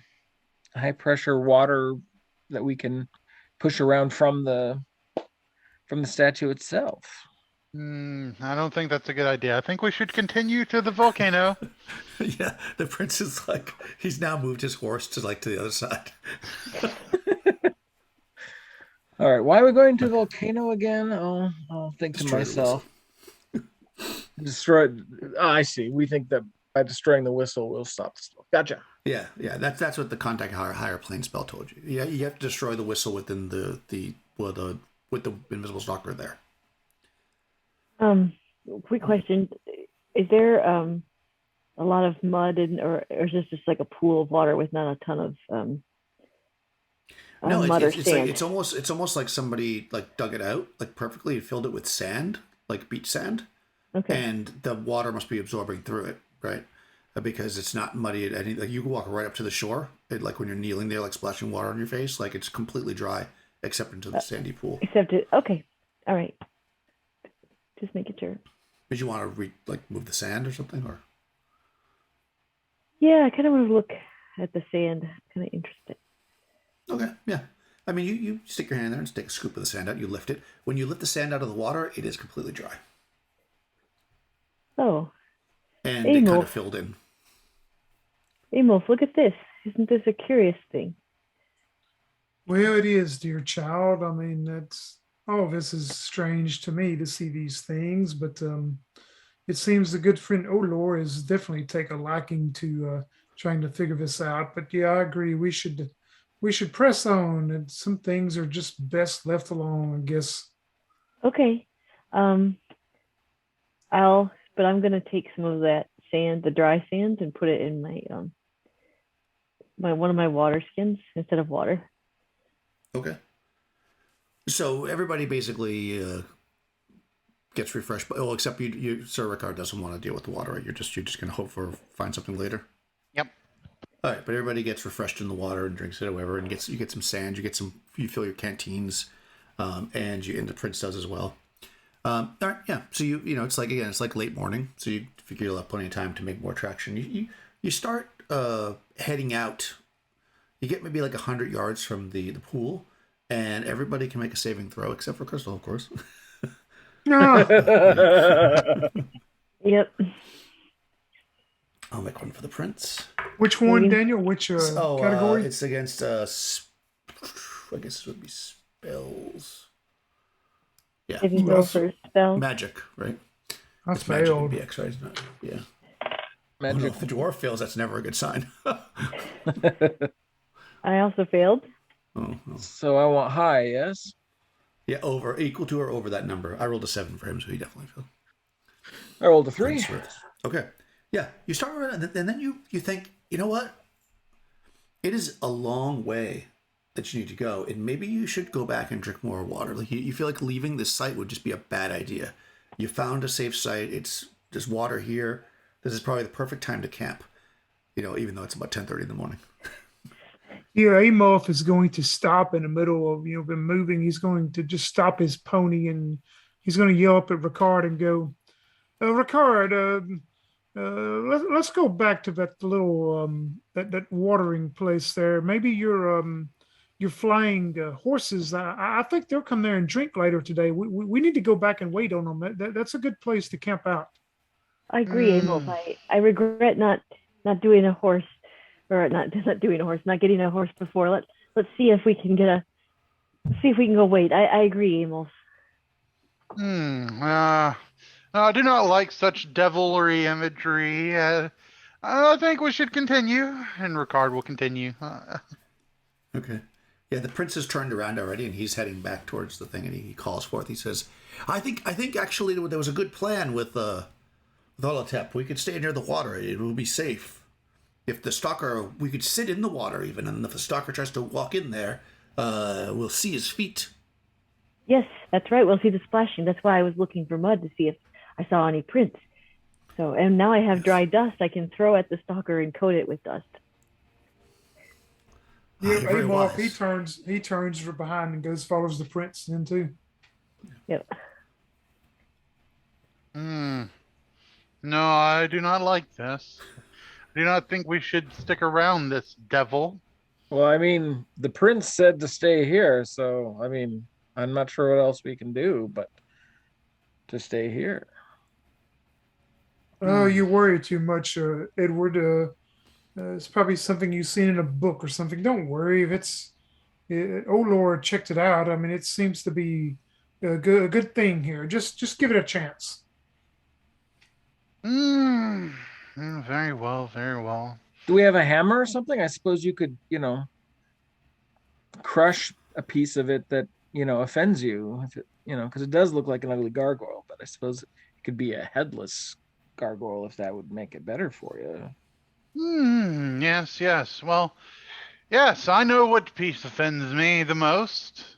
Speaker 5: that we can push around from the statue itself.
Speaker 2: I don't think that's a good idea. I think we should continue to the volcano.
Speaker 1: Yeah, the prince is he's now moved his horse to the other side.
Speaker 5: All right, why are we going to the volcano again? I'll think
Speaker 1: Destroy
Speaker 5: to myself. Destroy. I see. We think that by destroying the whistle, we'll stop the spell. Gotcha.
Speaker 1: Yeah. That's what the contact higher plane spell told you. Yeah, you have to destroy the whistle within with the invisible stalker there.
Speaker 3: Quick question: is there a lot of mud or is this just like a pool of water with not a ton of
Speaker 1: no,
Speaker 3: mud or
Speaker 1: it's
Speaker 3: sand?
Speaker 1: it's almost like somebody dug it out perfectly and filled it with sand, like beach sand.
Speaker 3: Okay.
Speaker 1: And the water must be absorbing through it, right? Because it's not muddy at any. You can walk right up to the shore, when you're kneeling there, splashing water on your face, it's completely dry except into the sandy pool.
Speaker 3: Okay, all right. Just making sure.
Speaker 1: Did you want to move the sand or something, or?
Speaker 3: Yeah, I kind of want to look at the sand. Kind of interested.
Speaker 1: Okay, yeah. I mean, you stick your hand there and take a scoop of the sand out. You lift it. When you lift the sand out of the water, it is completely dry.
Speaker 3: Oh.
Speaker 1: And it kind of filled in.
Speaker 3: Amos, look at this. Isn't this a curious thing?
Speaker 4: Well, it is, dear child. I mean, all of this is strange to me to see these things, but it seems the good friend Olor has definitely taken a liking to trying to figure this out. But yeah, I agree. We should press on, and some things are just best left alone, I guess.
Speaker 3: Okay. But I'm gonna take some of that sand, the dry sand, and put it in my one of my water skins instead of water.
Speaker 1: Okay. So everybody basically gets refreshed, but except you, Sir Ricard doesn't want to deal with the water. Right? You're just gonna hope for find something later.
Speaker 2: Yep.
Speaker 1: All right, but everybody gets refreshed in the water and drinks it or whatever, and you get some sand, you fill your canteens, and the prince does as well. All right, yeah. So it's like late morning, so you figure you'll have plenty of time to make more traction. You start heading out. You get maybe like 100 yards from the pool, and everybody can make a saving throw except for Crystal, of course.
Speaker 3: Yep.
Speaker 1: I'll make one for the prince.
Speaker 4: Which one, Daniel? Which category?
Speaker 1: It's against I guess it would be spells. Yeah.
Speaker 3: Saving throw for spell.
Speaker 1: Magic, right?
Speaker 4: That's
Speaker 1: It's magic
Speaker 4: failed.
Speaker 1: and BX, right? Not, yeah.
Speaker 5: Magic.
Speaker 1: If the dwarf fails, that's never a good sign.
Speaker 3: I also failed.
Speaker 1: Oh.
Speaker 5: So I want high, yes?
Speaker 1: Yeah, equal to or over that number. I rolled a 7 for him, so he definitely failed.
Speaker 5: I rolled a 3.
Speaker 1: Okay. Yeah, you start with it, and then you think, you know what? It is a long way that you need to go, and maybe you should go back and drink more water. Like you feel like leaving this site would just be a bad idea. You found a safe site. There's water here. This is probably the perfect time to camp. Even though it's about 10:30 in the morning.
Speaker 4: Yeah, Amorph is going to stop in the middle of been moving. He's going to just stop his pony and he's going to yell up at Ricard and go, Ricard, let's go back to that little that watering place there. Maybe your flying horses. I think they'll come there and drink later today. We need to go back and wait on them. That's a good place to camp out.
Speaker 3: I agree, Amorph. I regret not doing a horse, or not doing a horse, not getting a horse before. Let's see if we can go wait. I agree, Amorph.
Speaker 2: I do not like such devilry imagery. I think we should continue, and Ricard will continue.
Speaker 1: Okay. Yeah, the prince has turned around already, and he's heading back towards the thing, and he calls forth. He says, I think actually there was a good plan with Holotep. We could stay near the water. It will be safe. If the stalker, we could sit in the water even, and if the stalker tries to walk in there, we'll see his feet.
Speaker 3: Yes, that's right. We'll see the splashing. That's why I was looking for mud to see if I saw any prints. So, and now I have dry dust I can throw at the stalker and coat it with dust.
Speaker 4: Yeah,
Speaker 1: Very
Speaker 4: Amorph,
Speaker 1: wise.
Speaker 4: he turns from behind and follows the prince then too.
Speaker 3: Yep.
Speaker 2: No, I do not like this. I do not think we should stick around this devil.
Speaker 5: Well, I mean, the prince said to stay here, so I mean, I'm not sure what else we can do, but to stay here.
Speaker 4: Oh, you worry too much, Edward. It's probably something you've seen in a book or something. Don't worry. If Olor checked it out. I mean, it seems to be a good thing here. Just give it a chance.
Speaker 2: Very well, very well.
Speaker 5: Do we have a hammer or something? I suppose you could, crush a piece of it that, offends you, if it, because it does look like an ugly gargoyle, but I suppose it could be a headless gargoyle if that would make it better for you.
Speaker 2: Yes. Well, yes, I know what piece offends me the most.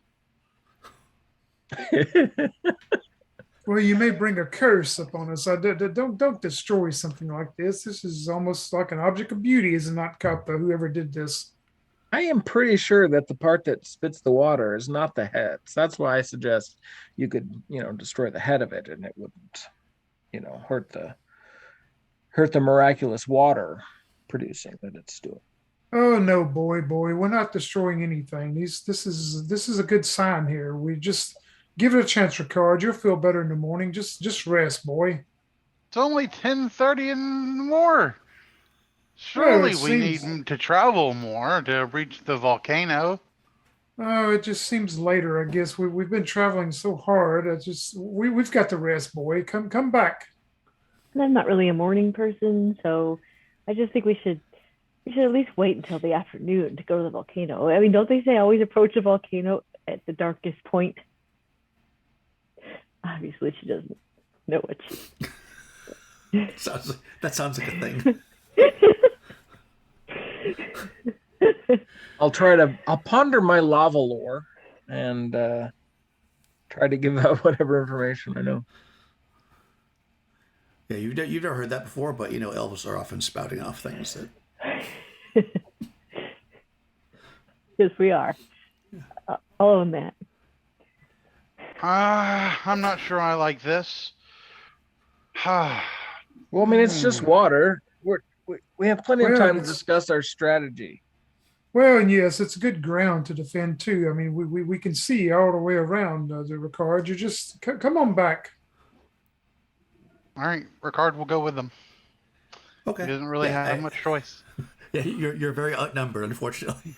Speaker 4: Well, you may bring a curse upon us. Don't destroy something like this. This is almost like an object of beauty, is it not, Kappa? Whoever did this.
Speaker 5: I am pretty sure that the part that spits the water is not the head. So that's why I suggest you could, destroy the head of it, and it wouldn't, hurt the miraculous water producing that it's doing.
Speaker 4: Oh no, boy, we're not destroying anything. This is a good sign here. We just give it a chance, Ricard. You'll feel better in the morning. Just rest, boy.
Speaker 2: It's only 10:30 and more. Surely we need to travel more to reach the volcano.
Speaker 4: Oh, it just seems later, I guess. We've been traveling so hard. We've got to rest, boy. Come back.
Speaker 3: And I'm not really a morning person, so I just think we should at least wait until the afternoon to go to the volcano. I mean, don't they say always approach a volcano at the darkest point? Obviously, she doesn't know what she.
Speaker 1: That sounds like a thing.
Speaker 5: I'll ponder my lava lore and try to give out whatever information I know.
Speaker 1: Yeah, you've never heard that before, but elves are often spouting off things that.
Speaker 3: Yes, we are. I'll own that.
Speaker 2: I'm not sure I like this.
Speaker 5: Well, I mean, it's just water. We have plenty of
Speaker 4: Well,
Speaker 5: time to
Speaker 4: it's-
Speaker 5: discuss our strategy.
Speaker 4: Well, and yes, it's good ground to defend too. I mean, we can see all the way around the Ricard. You just come on back.
Speaker 2: All right, Ricard will go with them.
Speaker 1: Okay.
Speaker 2: He doesn't really have much choice.
Speaker 1: Yeah, you're very outnumbered, unfortunately.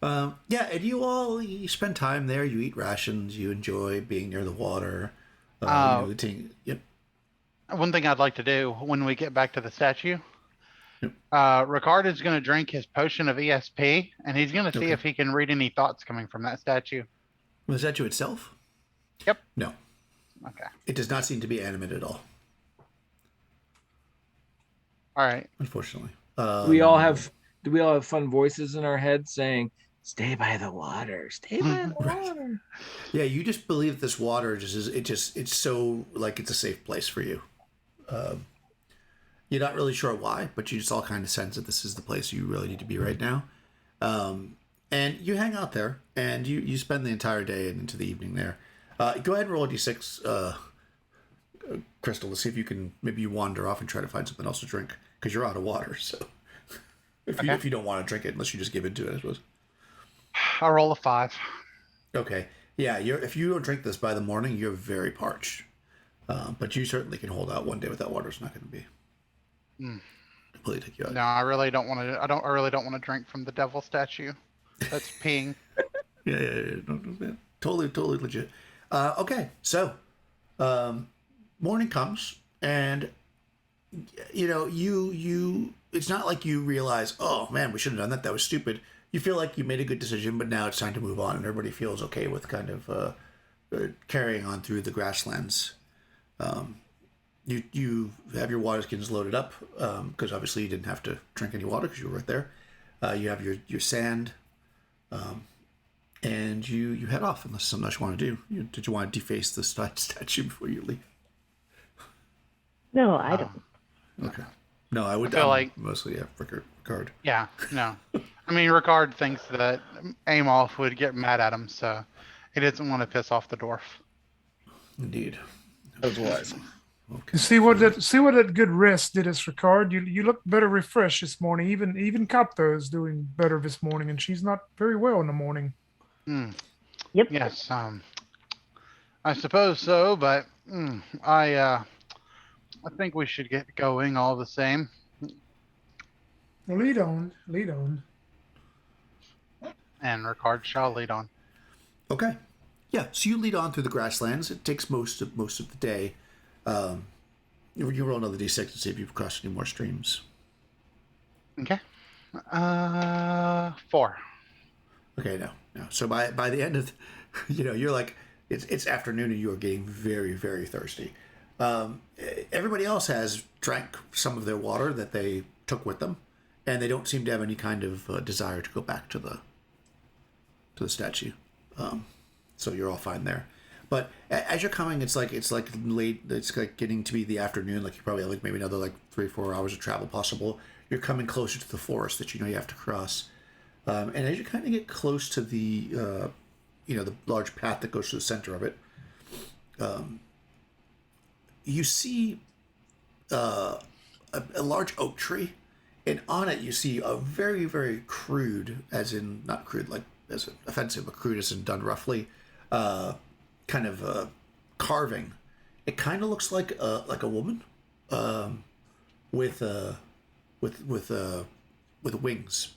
Speaker 1: Yeah, and you spend time there. You eat rations. You enjoy being near the water. Yep.
Speaker 2: One thing I'd like to do when we get back to the statue, Ricard is going to drink his potion of ESP, and he's going to see if he can read any thoughts coming from that statue.
Speaker 1: The statue itself?
Speaker 2: Yep.
Speaker 1: No.
Speaker 2: Okay.
Speaker 1: It does not seem to be animated at all.
Speaker 2: All right.
Speaker 1: Unfortunately.
Speaker 5: Do we all have fun voices in our head saying, "Stay by the water, stay by the water"?
Speaker 1: Yeah, you just believe this water it's so like it's a safe place for you. You're not really sure why, but you just all kind of sense that this is the place you really need to be right now. And you hang out there, and you spend the entire day and into the evening there. Go ahead and roll a d6, Crystal, to see if you can maybe wander off and try to find something else to drink, because you're out of water. So if you don't want to drink it, unless you just give into it, I suppose.
Speaker 2: I'll roll a 5.
Speaker 1: Okay. Yeah, if you don't drink this by the morning, you're very parched. But you certainly can hold out one day without water. It's not going to be completely take you out.
Speaker 2: No, I really don't want to. I really don't want to drink from the devil statue. That's peeing.
Speaker 1: Yeah. No, totally legit. Okay, so morning comes, and you. It's not like you realize, oh man, we should have done that. That was stupid. You feel like you made a good decision, but now it's time to move on, and everybody feels okay with kind of carrying on through the grasslands. You have your water skins loaded up because obviously you didn't have to drink any water because you were right there. You have your sand, and you head off unless something else you want to do. Did you want to deface the statue before you leave?
Speaker 3: No, I don't.
Speaker 1: Okay. No, I would
Speaker 2: feel like
Speaker 1: mostly Ricard.
Speaker 2: Yeah, no. I mean, Ricard thinks that Amolf would get mad at him, so he doesn't want to piss off the dwarf.
Speaker 1: Indeed.
Speaker 5: That was wise.
Speaker 1: Okay.
Speaker 4: See what that good rest did us, Ricard. You look better refreshed this morning. Even Kapta is doing better this morning, and she's not very well in the morning.
Speaker 3: Yep.
Speaker 2: Yes, I suppose so, but I think we should get going all the same.
Speaker 4: Well, lead on.
Speaker 2: And Ricard shall lead on.
Speaker 1: Okay. Yeah, so you lead on through the grasslands. It takes most of the day. You roll another d6 to see if you've crossed any more streams.
Speaker 2: Okay. 4.
Speaker 1: Okay, no. So by the end of, you're like, it's afternoon and you are getting very, very thirsty. Everybody else has drank some of their water that they took with them, and they don't seem to have any kind of desire to go back to the statue. So you're all fine there. But as you're coming, it's like late. It's like getting to be the afternoon. Like you probably have like maybe another 3-4 hours of travel possible. You're coming closer to the forest that you have to cross. And as you kind of get close to the the large path that goes to the center of it, you see a large oak tree, and on it you see a very, very crude, as in not crude like as in offensive, but crude as in done roughly, kind of carving. It kind of looks like a woman, with wings.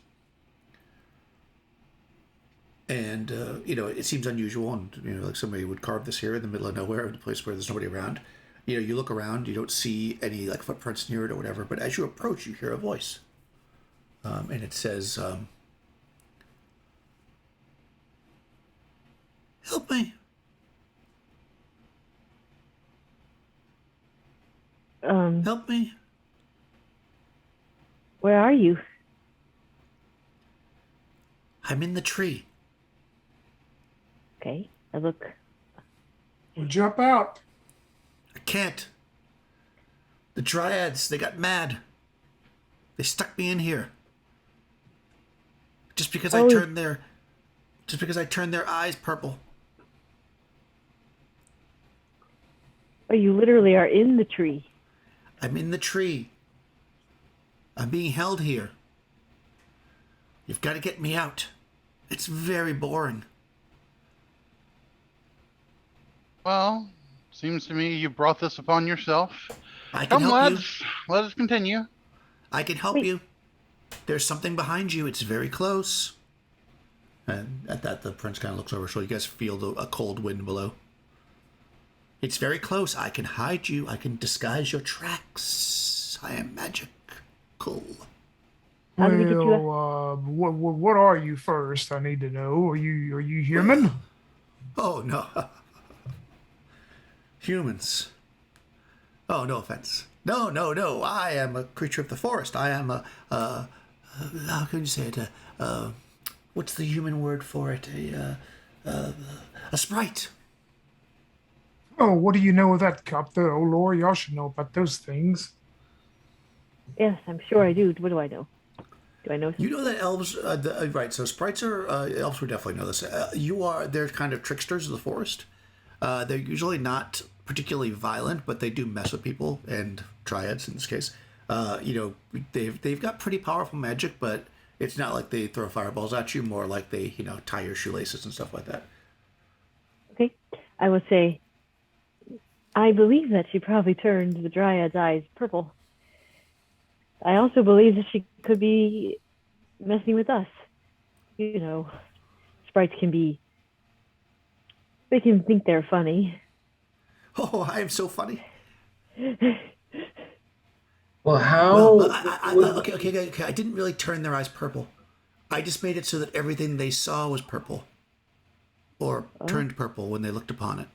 Speaker 1: And it seems unusual, and like somebody would carve this here in the middle of nowhere, in a place where there's nobody around. You look around, you don't see any like footprints near it or whatever. But as you approach, you hear a voice, and it says, "Help me." Help me.
Speaker 3: Where are you?
Speaker 1: I'm in the tree.
Speaker 3: Okay, I look
Speaker 4: Well, jump out.
Speaker 1: I can't. The dryads, they got mad. They stuck me in here. Just because I turned their eyes purple.
Speaker 3: Oh, you literally are in the tree.
Speaker 1: I'm in the tree. I'm being held here. You've got to get me out. It's very boring.
Speaker 2: Well, seems to me you brought this upon yourself.
Speaker 1: I can
Speaker 2: Come,
Speaker 1: help
Speaker 2: lads. Let us continue.
Speaker 1: I can help
Speaker 3: Wait.
Speaker 1: you. There's something behind you. It's very close. And at that, the prince kind of looks over, so you guys feel a cold wind below. It's very close. I can hide you. I can disguise your tracks. I am magic. Cool.
Speaker 3: How do we get you out?
Speaker 4: Well, what are you first? I need to know. Are you human?
Speaker 1: Oh, no. Humans. Oh, no offense. No. I am a creature of the forest. I am how can you say it? What's the human word for it? A sprite.
Speaker 4: Oh, what do you know of that, Copter? Oh, Lord, y'all should know about those things.
Speaker 3: Yes, I'm sure I do. What do I know? Do I know something?
Speaker 1: You know that elves, right? So sprites are elves would definitely know this. They're kind of tricksters of the forest. They're usually not particularly violent, but they do mess with people and dryads in this case. They've got pretty powerful magic, but it's not like they throw fireballs at you. More like they tie your shoelaces and stuff like that.
Speaker 3: Okay. I will say, I believe that she probably turned the dryad's eyes purple. I also believe that she could be messing with us. You know, sprites they can think they're funny.
Speaker 1: Oh, I am so funny.
Speaker 5: Well, how?
Speaker 1: Okay. I didn't really turn their eyes purple. I just made it so that everything they saw was purple, or turned purple when they looked upon it.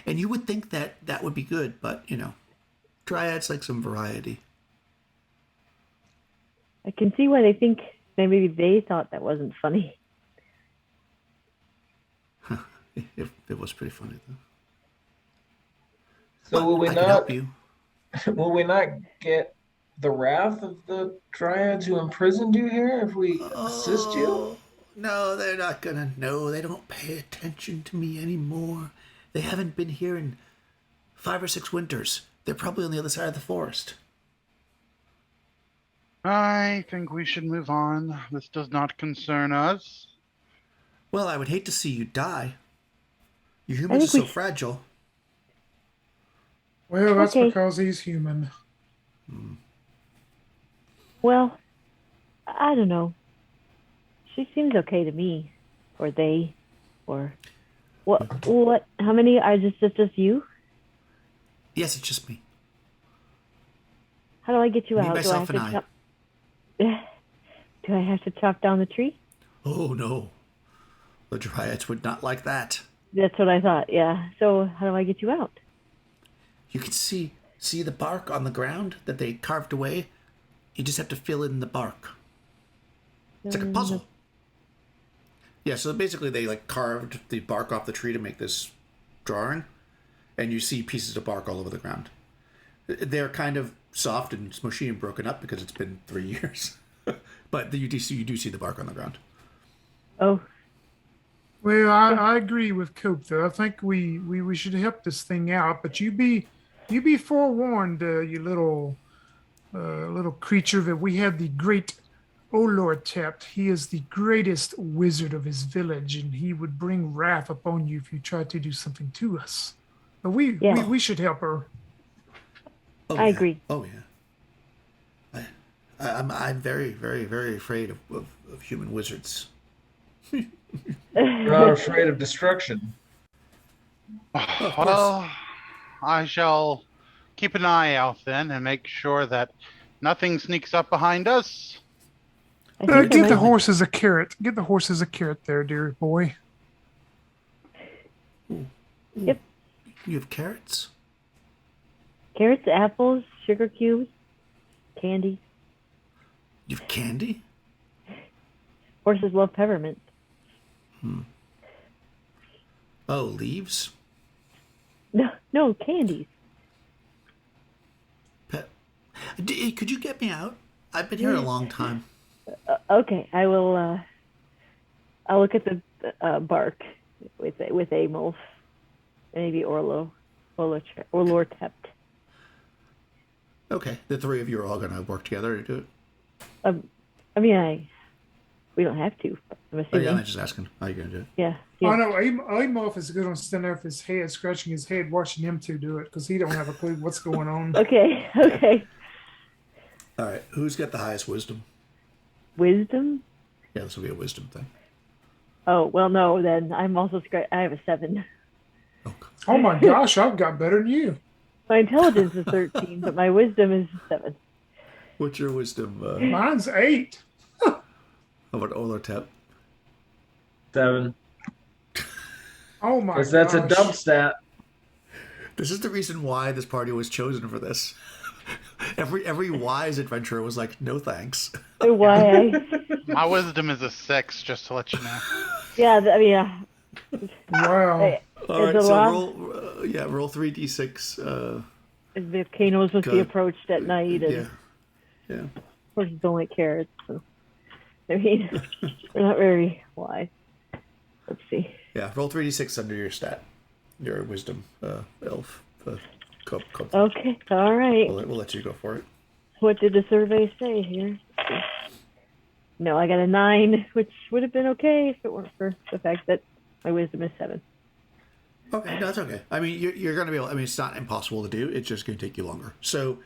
Speaker 1: And you would think that would be good, but dryads like some variety.
Speaker 3: I can see why they think that maybe they thought that wasn't funny.
Speaker 1: It was pretty funny though.
Speaker 5: So will we
Speaker 1: I can
Speaker 5: not?
Speaker 1: help you.
Speaker 5: Will we not get the wrath of the dryads who imprisoned you here if we assist you?
Speaker 1: Oh, no, they're not gonna know. They don't pay attention to me anymore. They haven't been here in 5 or 6 winters. They're probably on the other side of the forest.
Speaker 2: I think we should move on. This does not concern us.
Speaker 1: Well, I would hate to see you die. Your
Speaker 3: I
Speaker 1: humans are
Speaker 3: think
Speaker 1: so fragile.
Speaker 4: Well, that's
Speaker 3: Okay.
Speaker 4: because he's human.
Speaker 3: Well, I don't know. She seems okay to me, or they, or what? What? How many are just you?
Speaker 1: Yes, it's just me.
Speaker 3: How do I get you
Speaker 1: Me,
Speaker 3: out?
Speaker 1: myself, and I.
Speaker 3: Do I have to chop down the tree?
Speaker 1: Oh no, the dryads would not like that.
Speaker 3: That's what I thought. Yeah. So how do I get you out?
Speaker 1: You can see the bark on the ground that they carved away. You just have to fill in the bark. It's like a puzzle. Yeah, so basically they carved the bark off the tree to make this drawing, and you see pieces of bark all over the ground. They're kind of soft and smushy and broken up because it's been 3 years. But you do see the bark on the ground.
Speaker 3: Oh,
Speaker 4: Well, I agree with Cope though. I think we should help this thing out. But you be forewarned, you little creature, that we have the great Olortep. He is the greatest wizard of his village, and he would bring wrath upon you if you tried to do something to us. But we should help her.
Speaker 1: Oh,
Speaker 3: I
Speaker 1: yeah.
Speaker 3: agree.
Speaker 1: Oh yeah. I'm very, very, very afraid of human wizards.
Speaker 5: You're not afraid of destruction.
Speaker 1: Of course.
Speaker 2: Well, I shall keep an eye out then and make sure that nothing sneaks up behind us.
Speaker 3: I think there
Speaker 4: Give the
Speaker 3: might-
Speaker 4: horses a carrot. Give the horses a carrot there, dear boy.
Speaker 3: Yep.
Speaker 1: You have carrots?
Speaker 3: Carrots, apples, sugar cubes, candy.
Speaker 1: You have candy?
Speaker 3: Horses love peppermint.
Speaker 1: Oh, leaves?
Speaker 3: No, candies.
Speaker 1: Could you get me out? I've been here a long time.
Speaker 3: Okay, I will. I'll look at the bark with Amolf, maybe Orlortept.
Speaker 1: Okay, the three of you are all going to work together to do it.
Speaker 3: I mean, we don't have to. I'm
Speaker 1: Oh,
Speaker 3: assuming.
Speaker 1: yeah, I'm just asking how you're going to do it.
Speaker 3: Yeah.
Speaker 4: I know Amorph is good on standing there with his head, scratching his head, watching them two do it because he don't have a clue what's going on.
Speaker 3: Okay.
Speaker 1: All right, who's got the highest wisdom?
Speaker 3: Wisdom?
Speaker 1: Yeah, this will be a wisdom thing.
Speaker 3: Oh, well, no, then I'm also I have a 7.
Speaker 4: Oh my gosh, I've got better than you.
Speaker 3: My intelligence is 13, but my wisdom is 7.
Speaker 1: What's your wisdom?
Speaker 4: Mine's 8.
Speaker 1: How about Olotep?
Speaker 5: 7.
Speaker 4: Oh my gosh.
Speaker 5: Because that's a dump stat.
Speaker 1: This is the reason why this party was chosen for this. Every wise adventurer was like, no thanks.
Speaker 3: Why?
Speaker 2: My wisdom is a 6, just to let you know.
Speaker 3: Yeah, I mean,
Speaker 4: Wow.
Speaker 1: All right, so roll 3d6.
Speaker 3: volcanoes must be
Speaker 1: Good.
Speaker 3: approached at night, and
Speaker 1: Yeah.
Speaker 3: horses don't like carrots. So, I mean, they're not very wise. Let's see.
Speaker 1: Yeah, roll 3d6 under your stat. Your wisdom, elf. Cope.
Speaker 3: Okay, all right.
Speaker 1: We'll let you go for it.
Speaker 3: What did the survey say here? No, I got a 9, which would have been okay if it weren't for the fact that my wisdom is 7.
Speaker 1: Okay, no, that's okay. I mean, you're going to be able. I mean, it's not impossible to do. It's just going to take you longer. So,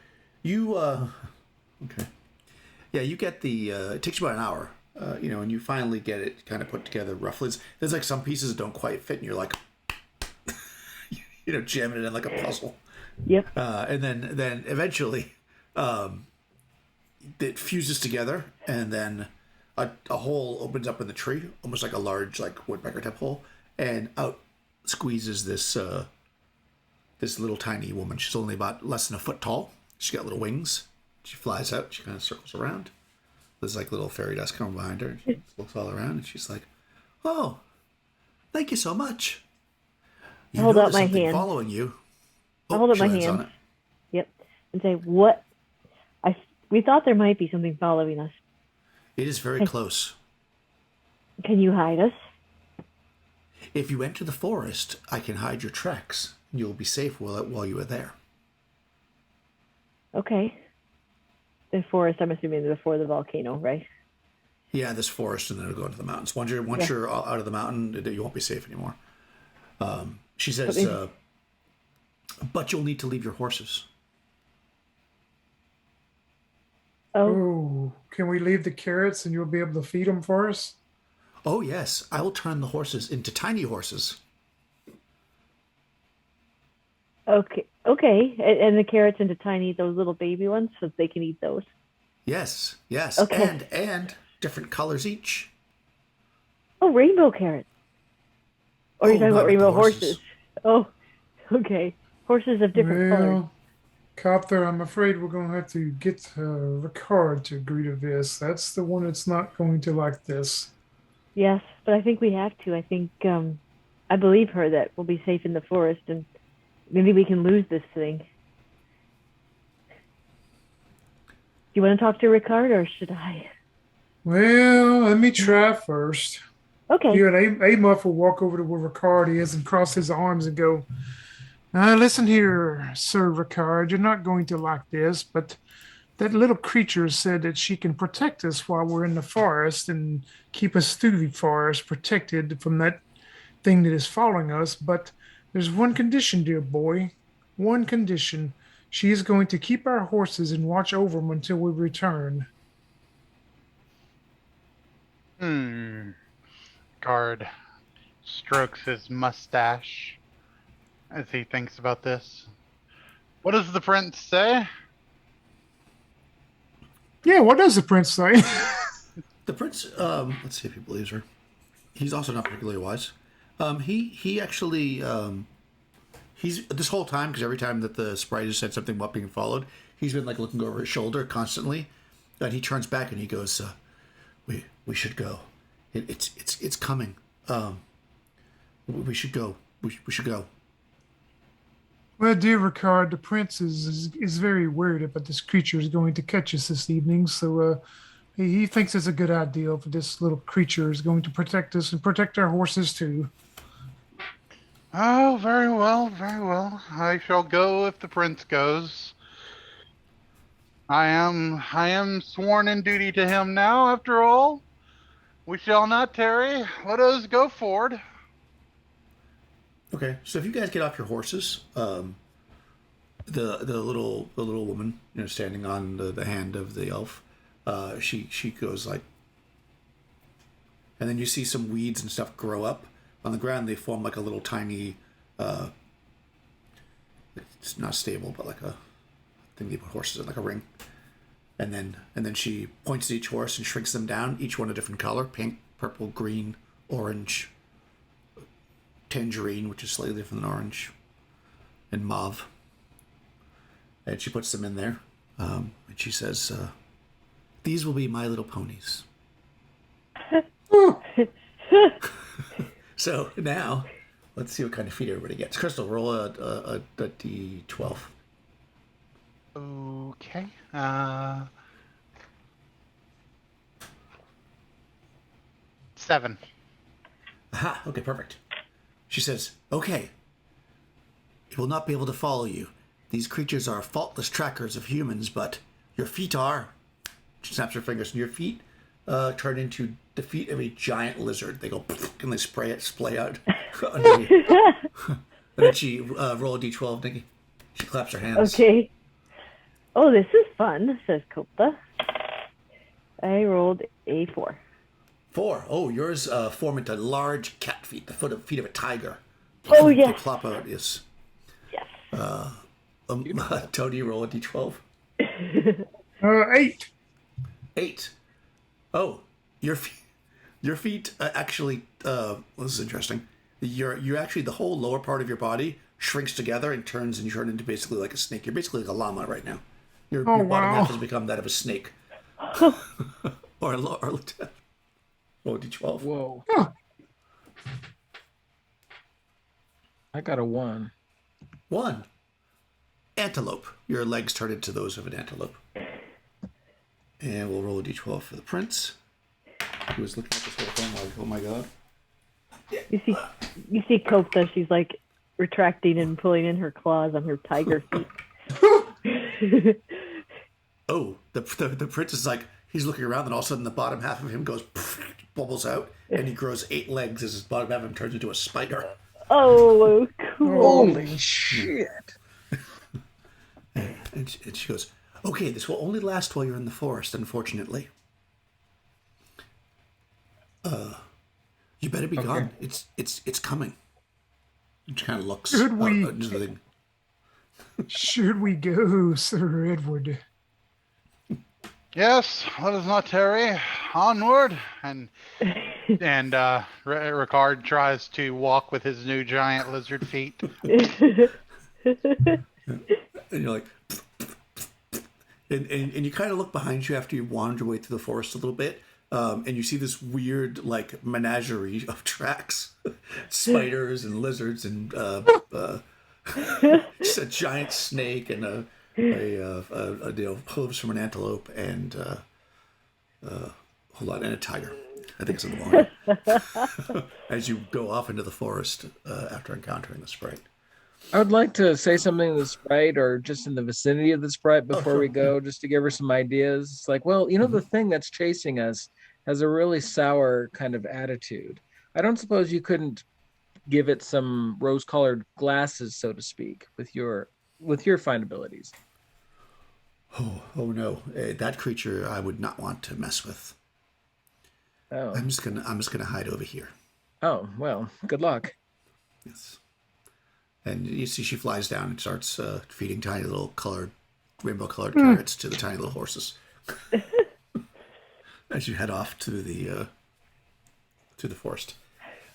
Speaker 1: you okay, yeah, you get the. It takes you about an hour, and you finally get it kind of put together roughly. There's like some pieces that don't quite fit, and you're like, jamming it in like a puzzle.
Speaker 3: Yep.
Speaker 1: And then eventually, it fuses together, and then a hole opens up in the tree, almost like a large woodpecker type hole, and out squeezes this little tiny woman. She's only about less than a foot tall. She's got little wings. She flies out. She kind of circles around. There's like little fairy dust coming behind her. She looks all around, and she's like, "Oh, thank you so much." You
Speaker 3: Hold up
Speaker 1: notice
Speaker 3: my
Speaker 1: something
Speaker 3: hand.
Speaker 1: following you.
Speaker 3: I hold up
Speaker 1: she
Speaker 3: my
Speaker 1: lands
Speaker 3: hand.
Speaker 1: on it.
Speaker 3: Yep. And say, what? We thought there might be something following us.
Speaker 1: It is very close.
Speaker 3: Can you hide us?
Speaker 1: If you enter the forest, I can hide your tracks. You'll be safe while you are there.
Speaker 3: Okay. The forest, I'm assuming before the volcano, right?
Speaker 1: Yeah, this forest, and then it'll go into the mountains. Once you're out of the mountain, you won't be safe anymore. She says, but you'll need to leave your horses.
Speaker 4: Oh, can we leave the carrots and you'll be able to feed them for us?
Speaker 1: Oh, yes. I will turn the horses into tiny horses.
Speaker 3: Okay. And the carrots into those little baby ones so they can eat those.
Speaker 1: Yes.
Speaker 3: Okay.
Speaker 1: And different colors each.
Speaker 3: Oh, rainbow carrots. Or you're talking
Speaker 1: not
Speaker 3: about
Speaker 1: the
Speaker 3: rainbow
Speaker 1: horses.
Speaker 3: horses. Oh, okay. Horses of different colors.
Speaker 4: Copter, I'm afraid we're going to have to get Ricard to agree to this. That's the one that's not going to like this.
Speaker 3: Yes, but I think we have to. I think I believe her that we'll be safe in the forest, and maybe we can lose this thing. Do you want to talk to Ricard, or should I?
Speaker 4: Well, let me try first.
Speaker 3: Okay.
Speaker 4: You and Amuff will walk over to where Ricard is and cross his arms and go, listen here, Sir Ricard, you're not going to like this, but that little creature said that she can protect us while we're in the forest and keep us through the forest protected from that thing that is following us. But there's one condition, dear boy. One condition. She is going to keep our horses and watch over them until we return.
Speaker 2: Guard strokes his mustache as he thinks about this. What does the prince say?
Speaker 4: Yeah, what does the prince say?
Speaker 1: The prince, let's see if he believes her. He's also not particularly wise. He actually, he's this whole time, because every time that the sprite has said something about being followed, he's been looking over his shoulder constantly, and he turns back and he goes, "We should go. It's coming. We should go. We should go."
Speaker 4: Well, dear Ricard, the prince is very worried about this creature is going to catch us this evening. So he thinks it's a good idea for this little creature is going to protect us and protect our horses too.
Speaker 2: Oh, very well, very well. I shall go if the prince goes. I am sworn in duty to him now, after all. We shall not tarry. Let us go forward.
Speaker 1: Okay, so if you guys get off your horses, the little woman, standing on the hand of the elf, she goes like, and then you see some weeds and stuff grow up on the ground. They form like a little tiny, it's not stable, but like a thing they put horses in, like a ring. And then she points at each horse and shrinks them down, each one a different color: pink, purple, green, orange, tangerine, which is slightly different than orange, and mauve. And she puts them in there, and she says, "These will be my little ponies." So now, let's see what kind of feat everybody gets. Crystal, roll a d12.
Speaker 2: Okay. 7.
Speaker 1: Aha, okay, perfect. She says, "Okay, it will not be able to follow you. These creatures are faultless trackers of humans, but your feet are..." She snaps her fingers, and your feet turn into the feet of a giant lizard. They go, and they splay out under you. And then she roll a d12, Nikki. She claps her hands.
Speaker 3: Okay. Oh, this is fun, says Kopta. I rolled a 4.
Speaker 1: 4. Oh, yours form into large cat feet, the feet of a tiger.
Speaker 3: Oh,
Speaker 1: They
Speaker 3: yes.
Speaker 1: plop out, yes.
Speaker 3: Yes.
Speaker 1: Tony, roll a d12.
Speaker 4: 8.
Speaker 1: 8. Oh, your feet actually. This is interesting. You're actually, the whole lower part of your body shrinks together and turns, and you turn into basically like a snake. You're basically like a llama right now. Your bottom half has become that of a snake, or a roll d12.
Speaker 5: Whoa.
Speaker 4: Huh.
Speaker 5: I got a 1.
Speaker 1: 1. Antelope. Your legs turn into those of an antelope. And we'll roll a d12 for the prince, who is looking at this whole thing like, "Oh my god."
Speaker 3: You see Kopta, she's like retracting and pulling in her claws on her tiger feet.
Speaker 1: Oh, the prince is like, he's looking around, and all of a sudden the bottom half of him goes, bubbles out, and he grows 8 legs as his bottom half of him turns into a spider.
Speaker 3: Oh, cool.
Speaker 5: Holy shit.
Speaker 1: And she goes, "Okay, this will only last while you're in the forest, unfortunately. You better be gone. It's coming." And she kind of looks.
Speaker 4: Should we-
Speaker 1: into the thing.
Speaker 4: Should we go, Sir Edward?
Speaker 2: Yes, let us not tarry. Onward. And Ricard tries to walk with his new giant lizard feet.
Speaker 1: And you're like, and you kind of look behind you after you wander your way through the forest a little bit, and you see this weird like menagerie of tracks, spiders and lizards and just a giant snake and a hooves from an antelope and hold on, and a tiger. I think it's in the morning. As you go off into the forest after encountering the sprite.
Speaker 5: I would like to say something to the sprite or just in the vicinity of the sprite before we go, just to give her some ideas. It's like, well, the thing that's chasing us has a really sour kind of attitude. I don't suppose you couldn't give it some rose-colored glasses, so to speak, with your fine abilities.
Speaker 1: Oh no, that creature I would not want to mess with.
Speaker 5: Oh.
Speaker 1: I'm just gonna hide over here.
Speaker 5: Oh, well, good luck.
Speaker 1: Yes. And you see she flies down and starts feeding tiny little rainbow-colored carrots to the tiny little horses. As you head off to the forest.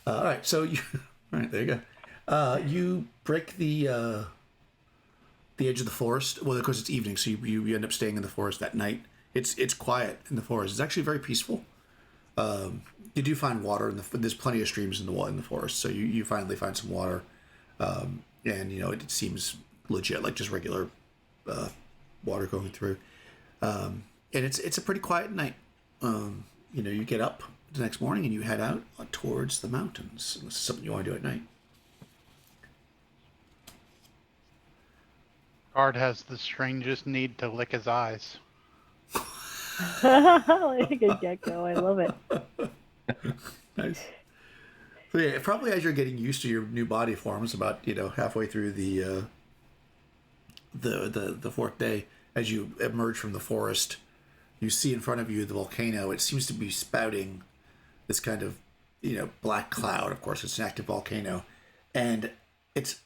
Speaker 1: All right, so all right, there you go. You break the edge of the forest. Well, of course, it's evening, so you end up staying in the forest that night. It's quiet in the forest. It's actually very peaceful. You do find water, there's plenty of streams in the forest, so you finally find some water. And, it seems legit, like just regular water going through. And it's a pretty quiet night. You get up the next morning and you head out towards the mountains. This is something you want to do at night.
Speaker 2: Guard has the strangest need to lick his eyes.
Speaker 3: Like a gecko. I love it.
Speaker 1: Nice. So yeah, probably as you're getting used to your new body forms, about halfway through the fourth day, as you emerge from the forest, you see in front of you the volcano. It seems to be spouting this kind of black cloud. Of course, it's an active volcano, and it's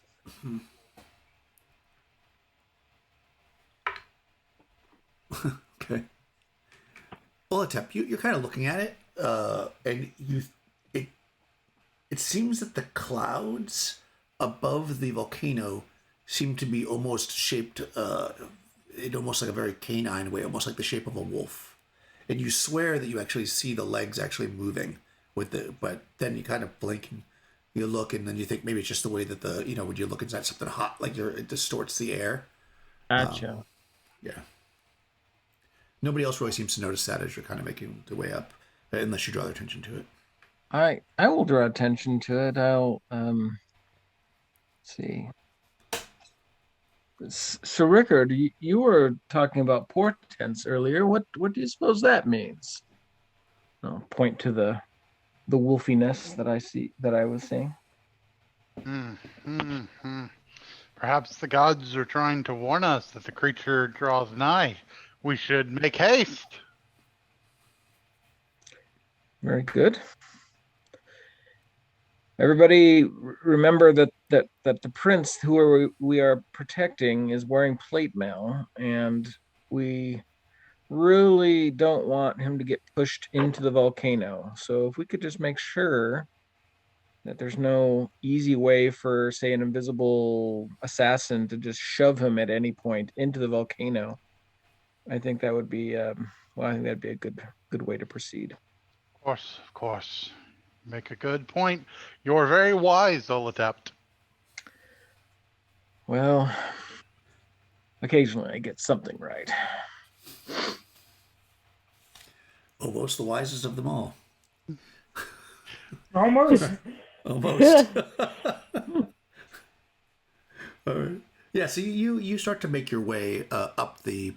Speaker 1: okay. Well, Atep, you're kind of looking at it, and it seems that the clouds above the volcano seem to be almost shaped in almost like a very canine way, almost like the shape of a wolf. And you swear that you actually see the legs actually moving but then you kind of blink and you look, and then you think maybe it's just the way that when you look inside something hot, like it distorts the air.
Speaker 5: Gotcha.
Speaker 1: Yeah. Nobody else really seems to notice that as you're kind of making the way up, unless you draw their attention to it.
Speaker 5: I will draw attention to it. I'll see. So Rickard, you were talking about portents earlier. What do you suppose that means? I'll point to the wolfiness that I was seeing.
Speaker 2: Perhaps the gods are trying to warn us that the creature draws nigh. We should make haste.
Speaker 5: Very good. Everybody remember that the prince who we are protecting is wearing plate mail, and we really don't want him to get pushed into the volcano. So if we could just make sure that there's no easy way for, say, an invisible assassin to just shove him at any point into the volcano, I think that would be I think that'd be a good way to proceed.
Speaker 2: Of course. Make a good point. You're very wise, Oladept.
Speaker 5: Well, occasionally I get something right.
Speaker 1: Almost the wisest of them all.
Speaker 4: Almost.
Speaker 1: Almost. All right. Yeah, so you start to make your way up the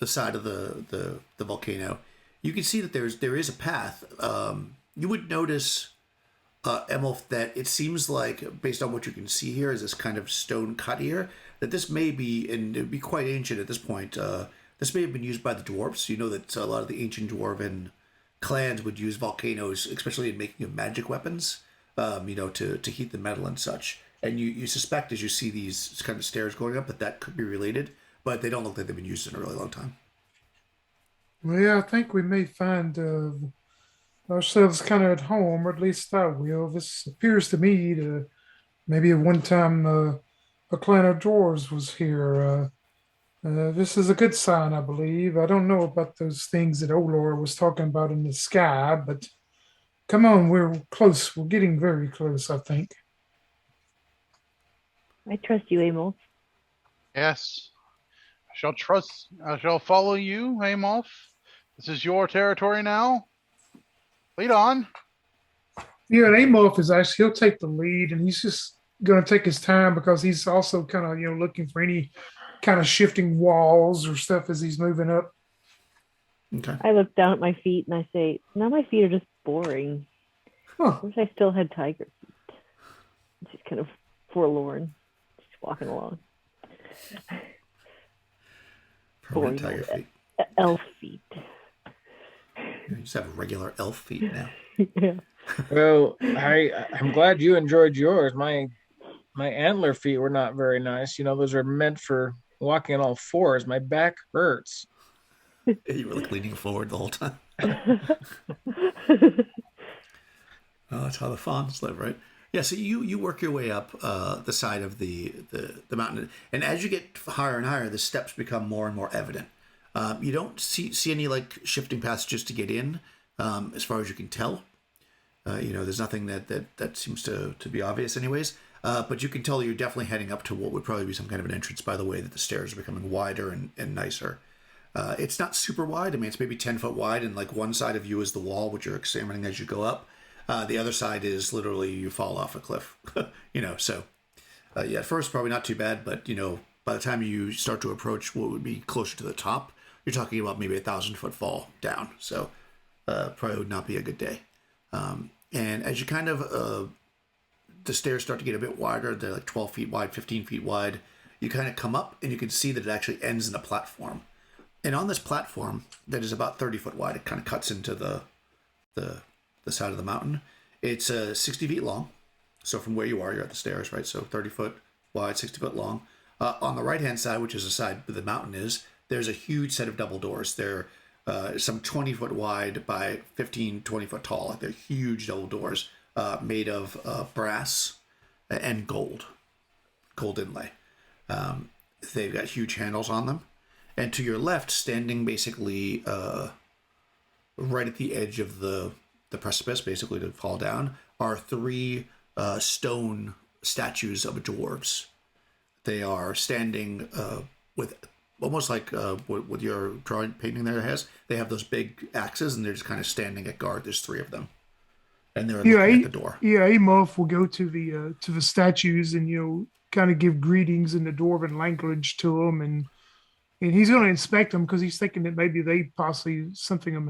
Speaker 1: side of the volcano. You can see that there is a path. You would notice, Emilf, that it seems like, based on what you can see here, is this kind of stone cut here, that this may be, and it would be quite ancient at this point, this may have been used by the dwarves. You know that a lot of the ancient dwarven clans would use volcanoes, especially in making of magic weapons, to heat the metal and such. And you suspect, as you see these kind of stairs going up, that could be related, but they don't look like they've been used in a really long time.
Speaker 4: Well, yeah, I think we may find ourselves kind of at home, or at least I will. This appears to me to maybe at one time a clan of dwarves was here. This is a good sign, I believe. I don't know about those things that Olor was talking about in the sky, but come on, we're close. We're getting very close, I think.
Speaker 3: I trust you, Emil.
Speaker 2: Yes. I shall follow you, Amolf. This is your territory now. Lead on.
Speaker 4: Yeah, and Amorph is actually, he'll take the lead, and he's just going to take his time because he's also kind of, looking for any kind of shifting walls or stuff as he's moving up.
Speaker 1: Okay.
Speaker 3: I look down at my feet and I say, now my feet are just boring.
Speaker 4: Huh.
Speaker 3: I wish I still had tiger feet. Just kind of forlorn, just walking along.
Speaker 1: Permanent tiger feet.
Speaker 3: Elf feet.
Speaker 1: You just have regular elf feet now.
Speaker 3: Yeah.
Speaker 5: Well, I'm glad you enjoyed yours. My antler feet were not very nice. Those are meant for walking on all fours. My back hurts.
Speaker 1: You were like leaning forward the whole time. Oh, that's how the fawns live, right? Yeah, so you work your way up the side of the mountain, and as you get higher and higher, the steps become more and more evident. You don't see any like shifting passages to get in, as far as you can tell. There's nothing that seems to be obvious anyways. But you can tell you're definitely heading up to what would probably be some kind of an entrance by the way that the stairs are becoming wider and nicer. It's not super wide. I mean, it's maybe 10 foot wide, and like one side of you is the wall, which you're examining as you go up. The other side is literally you fall off a cliff, so at first probably not too bad, but by the time you start to approach what would be closer to the top, you're talking about maybe 1,000-foot fall down. So probably would not be a good day. And as you kind of, the stairs start to get a bit wider, they're like 12 feet wide, 15 feet wide. You kind of come up and you can see that it actually ends in a platform. And on this platform that is about 30 foot wide, it kind of cuts into the side of the mountain. It's 60 feet long. So from where you are, you're at the stairs, right? So 30 foot wide, 60 foot long. On the right-hand side, which is the side where the mountain is, there's a huge set of double doors. They're some 20 foot wide by 15, 20 foot tall. They're huge double doors made of brass and gold inlay. They've got huge handles on them. And to your left, standing basically right at the edge of the precipice, basically to fall down, are 3 stone statues of dwarves. They are standing with almost like what your drawing painting there has. They have those big axes, and they're just kind of standing at guard. There's 3 of them, and they're looking at the door.
Speaker 4: Yeah, Amorph will go to the statues and kind of give greetings in the dwarven language to them, and he's going to inspect them because he's thinking that maybe they possibly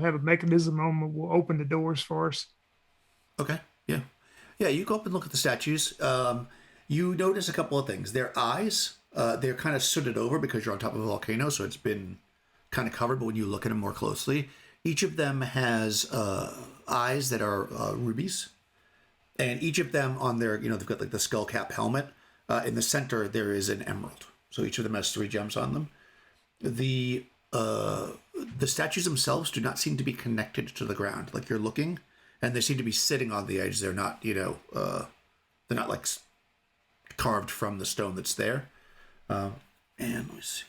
Speaker 4: have a mechanism on them that will open the doors for us.
Speaker 1: Okay, yeah. You go up and look at the statues. You notice a couple of things. Their eyes, they're kind of sooted over because you're on top of a volcano, so it's been kind of covered. But when you look at them more closely, each of them has eyes that are rubies, and each of them on their, they've got like the skull cap helmet. In the center, there is an emerald. So each of them has 3 gems on them. The statues themselves do not seem to be connected to the ground. Like you're looking, and they seem to be sitting on the edge. They're not, they're not like carved from the stone that's there. And let me see.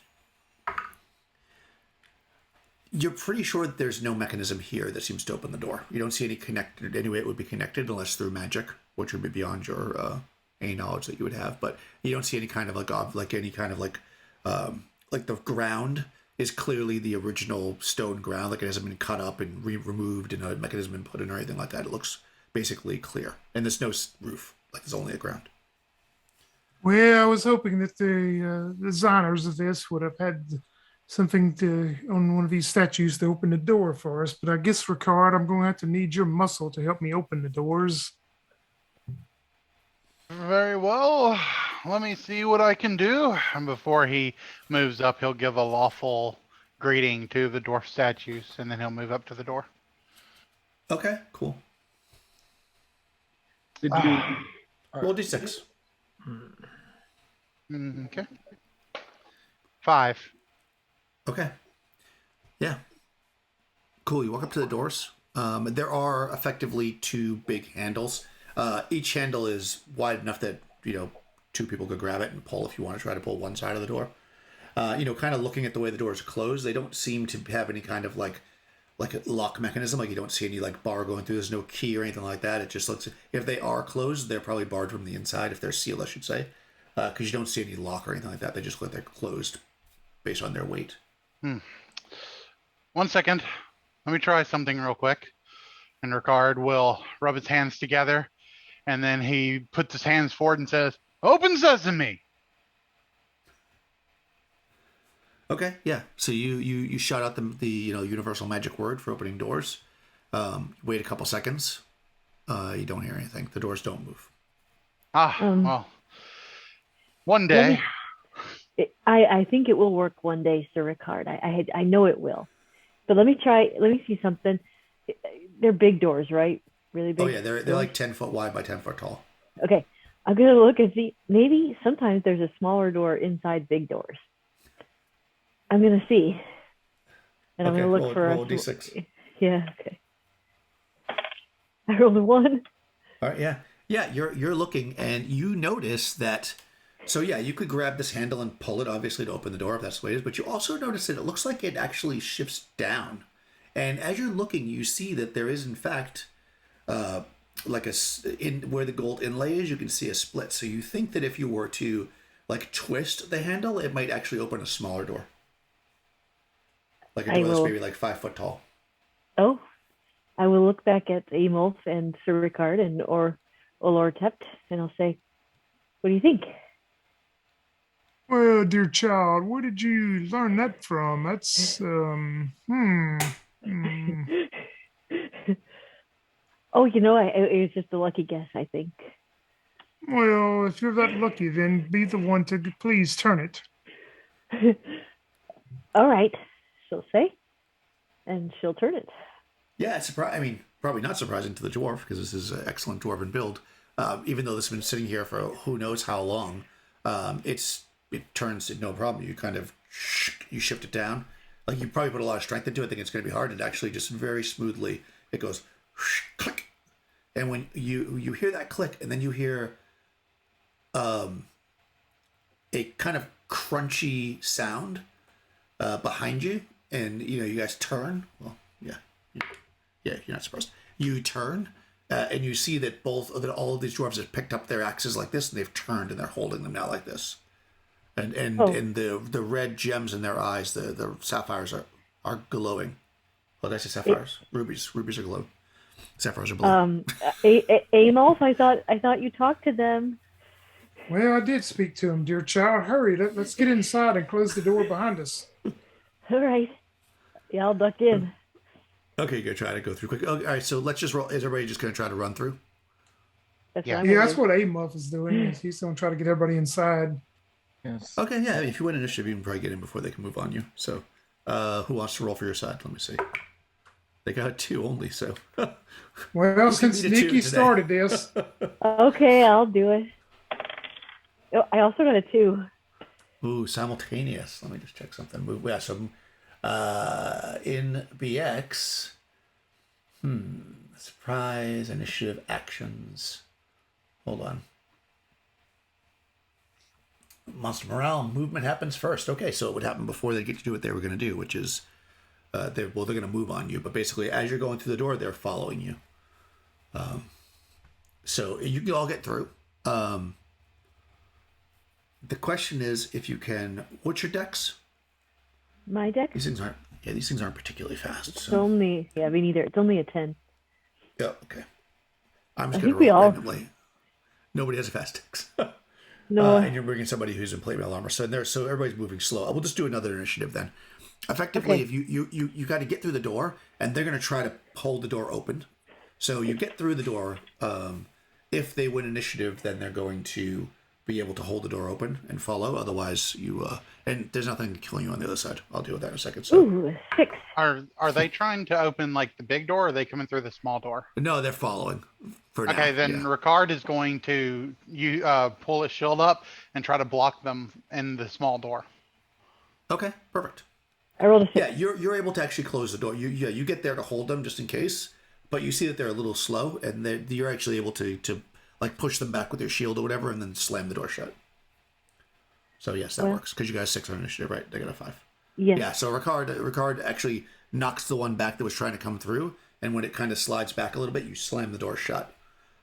Speaker 1: You're pretty sure that there's no mechanism here that seems to open the door. You don't see any way it would be connected unless through magic, which would be beyond your any knowledge that you would have. But you don't see any kind of like the ground is clearly the original stone ground. Like it hasn't been cut up and removed and a mechanism been put in or anything like that. It looks basically clear. And there's no roof. Like there's only a ground.
Speaker 4: Well, I was hoping that the designers of this would have had something on one of these statues to open the door for us. But I guess, Ricard, I'm going to have to need your muscle to help me open the doors.
Speaker 2: Very well. Let me see what I can do. And before he moves up, he'll give a lawful greeting to the dwarf statues, and then he'll move up to the door.
Speaker 1: Okay, cool.
Speaker 5: Did you
Speaker 1: Roll d6.
Speaker 2: Okay. 5.
Speaker 1: Okay. Yeah. Cool. You walk up to the doors. There are effectively 2 big handles. Each handle is wide enough that 2 people could grab it and pull if you want to try to pull one side of the door. Kind of looking at the way the doors are closed, they don't seem to have any kind of like a lock mechanism. Like you don't see any like bar going through. There's no key or anything like that. It just looks, if they are closed, they're probably barred from the inside. If they're sealed, I should say, because you don't see any lock or anything like that. They just look like they're closed based on their weight.
Speaker 2: 1 second. Let me try something real quick. And Ricard will rub his hands together, and then he puts his hands forward and says, "Open sesame."
Speaker 1: Okay, yeah. So you shout out the universal magic word for opening doors. Wait a couple seconds. You don't hear anything. The doors don't move.
Speaker 2: Well, one day.
Speaker 3: I think it will work one day, Sir Ricard. I know it will. But let me see something. They're big doors, right? Really big.
Speaker 1: Oh yeah, they're like 10 foot wide by 10 foot tall.
Speaker 3: Okay, I'm gonna look and see. Maybe sometimes there's a smaller door inside big doors. I'm gonna see, and I'm gonna look for
Speaker 1: roll a d6.
Speaker 3: Yeah. Okay. I rolled a 1.
Speaker 1: All right. Yeah. You're looking, and you notice that. So yeah, you could grab this handle and pull it, obviously, to open the door if that's the way it is. But you also notice that it looks like it actually shifts down. And as you're looking, you see that there is, in fact, in where the gold inlay is, you can see a split. So you think that if you were to like twist the handle, it might actually open a smaller door, like a door that's maybe like 5 foot tall.
Speaker 3: Oh, I will look back at Amolf and Sir Ricard and or Olortept, and I'll say, "What do you think?"
Speaker 4: Well, dear child, where did you learn that from? That's
Speaker 3: Oh, you know, it was just a lucky guess, I think.
Speaker 4: Well, if you're that lucky, then be the one to please turn it.
Speaker 3: All right, she'll say, and she'll turn it.
Speaker 1: Yeah, it's I mean, probably not surprising to the dwarf because this is an excellent dwarven build. Even though this has been sitting here for who knows how long, it turns to no problem. You kind of you shift it down. Like you probably put a lot of strength into it. I think it's going to be hard. It actually just very smoothly it goes click, and when you hear that click, and then you hear a kind of crunchy sound behind you, and you guys turn. Well, yeah, you're not surprised. You turn, and you see that all of these dwarves have picked up their axes like this, and they've turned, and they're holding them now like this. And the red gems in their eyes, the sapphires are glowing. Well, did I say sapphires? Rubies are glowing. Sapphires are blue.
Speaker 3: Amolf, I thought you talked to them.
Speaker 4: Well, I did speak to him, dear child. Hurry, let's get inside and close the door behind us.
Speaker 3: All right. Yeah, I'll duck in.
Speaker 1: Okay, you're going to try to go through quick. Okay, all right, so let's just roll. Is everybody just going to try to run through?
Speaker 3: That's
Speaker 4: what Amuff is doing. He's going to try to get everybody inside.
Speaker 5: Yes.
Speaker 1: Okay, yeah. I mean, if you win initiative, you can probably get in before they can move on you. So, who wants to roll for your side? Let me see. They got 2 only, so.
Speaker 4: Well, since Nikki started this.
Speaker 3: Okay, I'll do it. Oh, I also got a 2.
Speaker 1: Ooh, simultaneous. Let me just check something. Yeah, so in BX, surprise, initiative, actions. Hold on. Monster morale, movement happens first. Okay, so it would happen before they get to do what they were going to do, which is, they're going to move on you. But basically, as you're going through the door, they're following you. So you can all get through. The question is if you can. What's your dex?
Speaker 3: My dex?
Speaker 1: These things aren't particularly fast.
Speaker 3: It's only me neither. It's only a 10.
Speaker 1: Yeah, okay. I'm just going to roll randomly. Nobody has a fast dex.
Speaker 3: No.
Speaker 1: And you're bringing somebody who's in plate mail armor, so everybody's moving slow. We'll just do another initiative then. Effectively,
Speaker 3: okay.
Speaker 1: If you got to get through the door, and they're going to try to hold the door open. So you get through the door. If they win initiative, then they're going to be able to hold the door open and follow. Otherwise, and there's nothing killing you on the other side. I'll deal with that in a second. So.
Speaker 3: Ooh, 6.
Speaker 2: Are they trying to open like the big door, or are they coming through the small door?
Speaker 1: No, they're following.
Speaker 2: Okay, then Ricard is going to pull his shield up and try to block them in the small door.
Speaker 1: Okay, perfect.
Speaker 3: I rolled a 6.
Speaker 1: Yeah, you're able to actually close the door. You get there to hold them just in case, but you see that they're a little slow, and you're actually able to like push them back with your shield or whatever, and then slam the door shut. So yes, that works because you guys 6 on initiative, right? They got a 5.
Speaker 3: Yes.
Speaker 1: Yeah. So Ricard actually knocks the one back that was trying to come through, and when it kind of slides back a little bit, you slam the door shut,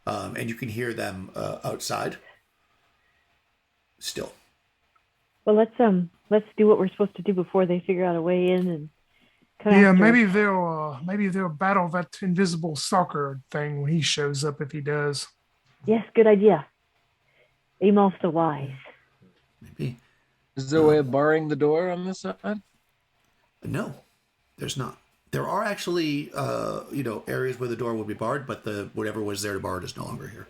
Speaker 1: and you can hear them outside. Still.
Speaker 3: Well, let's do what we're supposed to do before they figure out a way in and.
Speaker 4: Yeah, maybe they'll battle that invisible stalker thing when he shows up if he does.
Speaker 3: Yes, good idea. Amolf's the wise.
Speaker 1: Maybe.
Speaker 5: Is there a way of barring the door on this side?
Speaker 1: No, there's not. There are actually, areas where the door would be barred, but whatever was there to bar it is no longer here.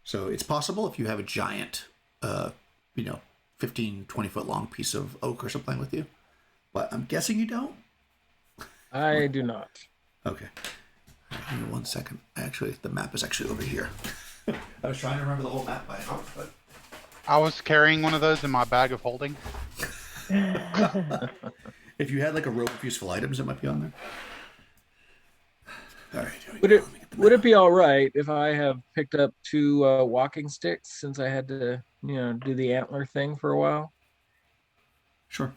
Speaker 1: So it's possible if you have a giant, 15, 20 foot long piece of oak or something with you. But I'm guessing you don't?
Speaker 5: I do not.
Speaker 1: Okay. Give me 1 second. Actually, the map is actually over here. I was trying to remember the whole map by heart, but...
Speaker 2: I was carrying one of those in my bag of holding.
Speaker 1: If you had like a rope of useful items, it might be on there. All right.
Speaker 5: Would it be all right if I have picked up 2 walking sticks since I had to, do the antler thing for a while?
Speaker 1: Sure.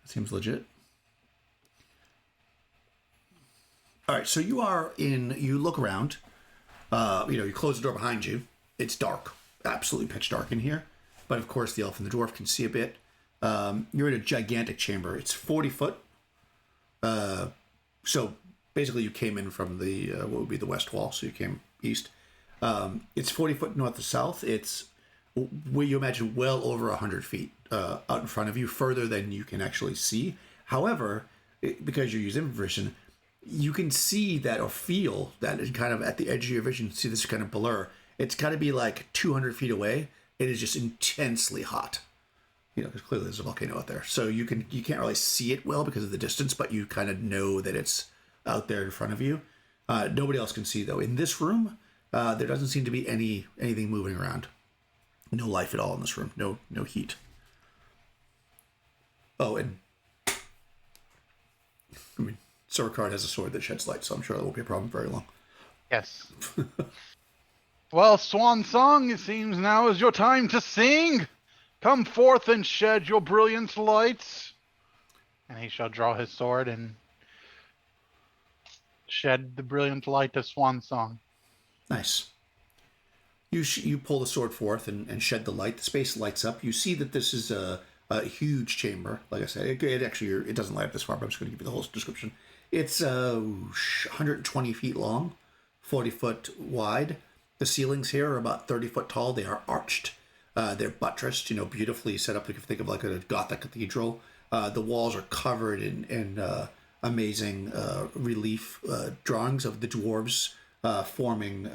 Speaker 1: Seems legit. All right, so you look around, you close the door behind you. It's dark, absolutely pitch dark in here. But of course, the elf and the dwarf can see a bit. You're in a gigantic chamber. It's 40 foot. So basically you came in from the, what would be the west wall, so you came east. It's 40 foot north to south. It's where you imagine well over 100 feet out in front of you, further than you can actually see. However, because you use infravision, you can see that or feel that is kind of at the edge of your vision. See this kind of blur. It's got to be like 200 feet away. It is just intensely hot. Because clearly there's a volcano out there. So you can't really see it well because of the distance, but you kind of know that it's out there in front of you. Nobody else can see though. In this room, there doesn't seem to be anything moving around. No life at all in this room. No heat. Oh, and Sir Ricard has a sword that sheds light, so I'm sure that won't be a problem very long.
Speaker 2: Yes. Well, Swan Song, it seems now is your time to sing. Come forth and shed your brilliant lights. And he shall draw his sword and shed the brilliant light of Swan Song.
Speaker 1: Nice. You pull the sword forth and shed the light. The space lights up. You see that this is a huge chamber. Like I said, it doesn't light up this far, but I'm just going to give you the whole description. It's 120 feet long, 40 foot wide. The ceilings here are about 30 foot tall. They are arched. They're buttressed, beautifully set up. If you think of like a Gothic cathedral, the walls are covered in amazing relief drawings of the dwarves forming,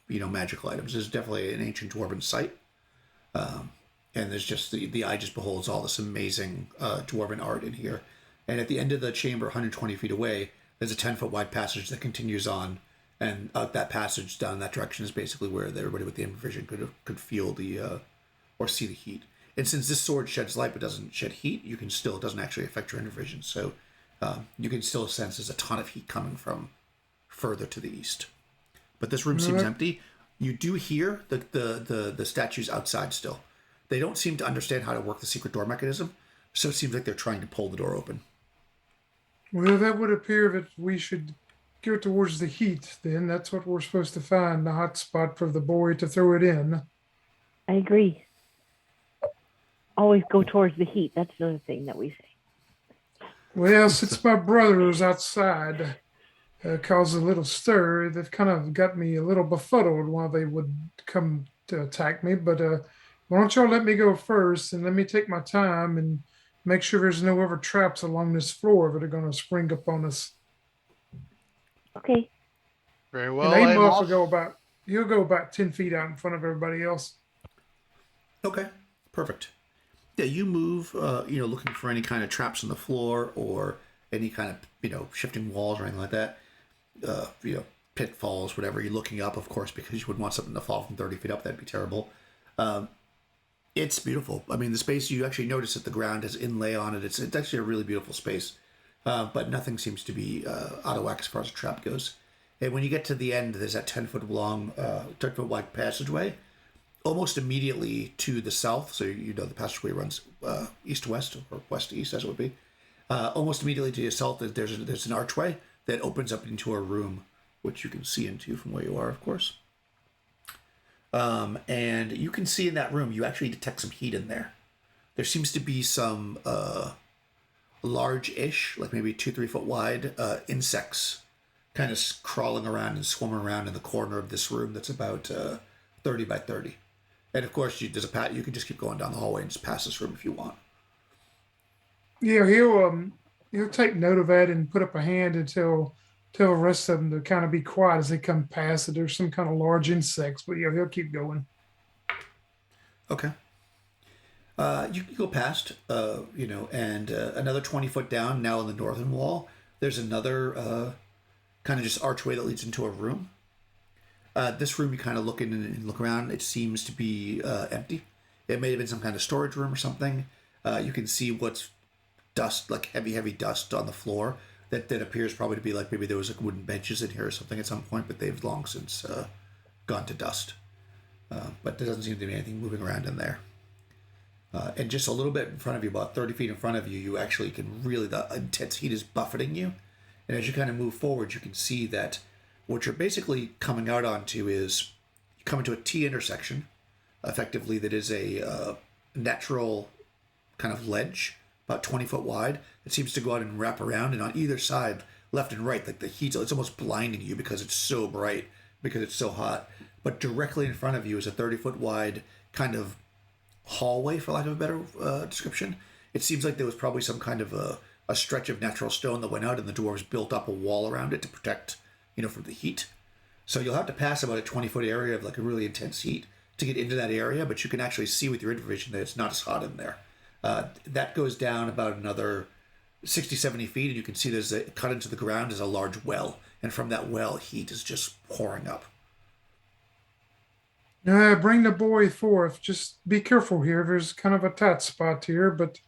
Speaker 1: magical items. This is definitely an ancient dwarven site. And there's just the eye just beholds all this amazing dwarven art in here. And at the end of the chamber, 120 feet away, there's a 10-foot wide passage that continues on. And out that passage down that direction is basically where everybody with the vision could feel or see the heat. And since this sword sheds light but doesn't shed heat, it doesn't actually affect your vision. So you can still sense there's a ton of heat coming from further to the east. But this room seems empty. You do hear the statues outside still. They don't seem to understand how to work the secret door mechanism, so it seems like they're trying to pull the door open.
Speaker 4: Well, that would appear that we should go towards the heat then. That's what we're supposed to find, the hot spot for the boy to throw it in.
Speaker 3: I agree. Always go towards the heat. That's another thing that we say.
Speaker 4: Well, since my brother was outside, caused a little stir, they've kind of got me a little befuddled while they would come to attack me. But why don't y'all let me go first and let me take my time and make sure there's no other traps along this floor that are going to spring up on us.
Speaker 3: Okay.
Speaker 2: Very well.
Speaker 4: And Amoff will go about 10 feet out in front of everybody else.
Speaker 1: Okay, perfect. Yeah, you move, looking for any kind of traps on the floor or any kind of, shifting walls or anything like that. Pitfalls, whatever. You're looking up, of course, because you wouldn't want something to fall from 30 feet up. That'd be terrible. It's beautiful. I mean, the space, you actually notice that the ground has inlay on it. It's actually a really beautiful space. But nothing seems to be out of whack as far as a trap goes. And when you get to the end, there's that 10-foot long, 10-foot wide passageway. Almost immediately to the south, so the passageway runs east to west, or west to east, as it would be. Almost immediately to the south, there's an archway that opens up into a room, which you can see into from where you are, of course. And you can see in that room, you actually detect some heat in there. There seems to be some large-ish, like maybe 2-3 foot wide, insects kind of crawling around and swimming around in the corner of this room that's about 30 by 30. And of course, there's a path. You can just keep going down the hallway and just pass this room if you want.
Speaker 4: Yeah, he'll take note of that and put up a hand and tell the rest of them to kind of be quiet as they come past it. There's some kind of large insects, but yeah, he'll keep going.
Speaker 1: Okay. You can go past, and another 20 foot down, now on the northern wall, there's another kind of just archway that leads into a room. This room, you kind of look in and look around. It seems to be empty. It may have been some kind of storage room or something. You can see what's dust, like heavy dust on the floor that appears probably to be like maybe there was like wooden benches in here or something at some point, but they've long since gone to dust. But there doesn't seem to be anything moving around in there. And just a little bit in front of you, about 30 feet in front of you, you actually can really, the intense heat is buffeting you. And as you kind of move forward, you can see that what you're basically coming out onto is you come into a T intersection, effectively, that is a natural kind of ledge, about 20 foot wide. It seems to go out and wrap around, and on either side, left and right, like the heat, it's almost blinding you because it's so bright, because it's so hot. But directly in front of you is a 30-foot wide kind of hallway, for lack of a better description. It seems like there was probably some kind of a stretch of natural stone that went out, and the dwarves built up a wall around it to protect, from the heat. So you'll have to pass about a 20-foot area of like a really intense heat to get into that area, but you can actually see with your infravision that it's not as hot in there. That goes down about another 60, 70 feet, and you can see there's a cut into the ground is a large well, and from that well, heat is just pouring up.
Speaker 4: Bring the boy forth. Just be careful here. There's kind of a tight spot here, but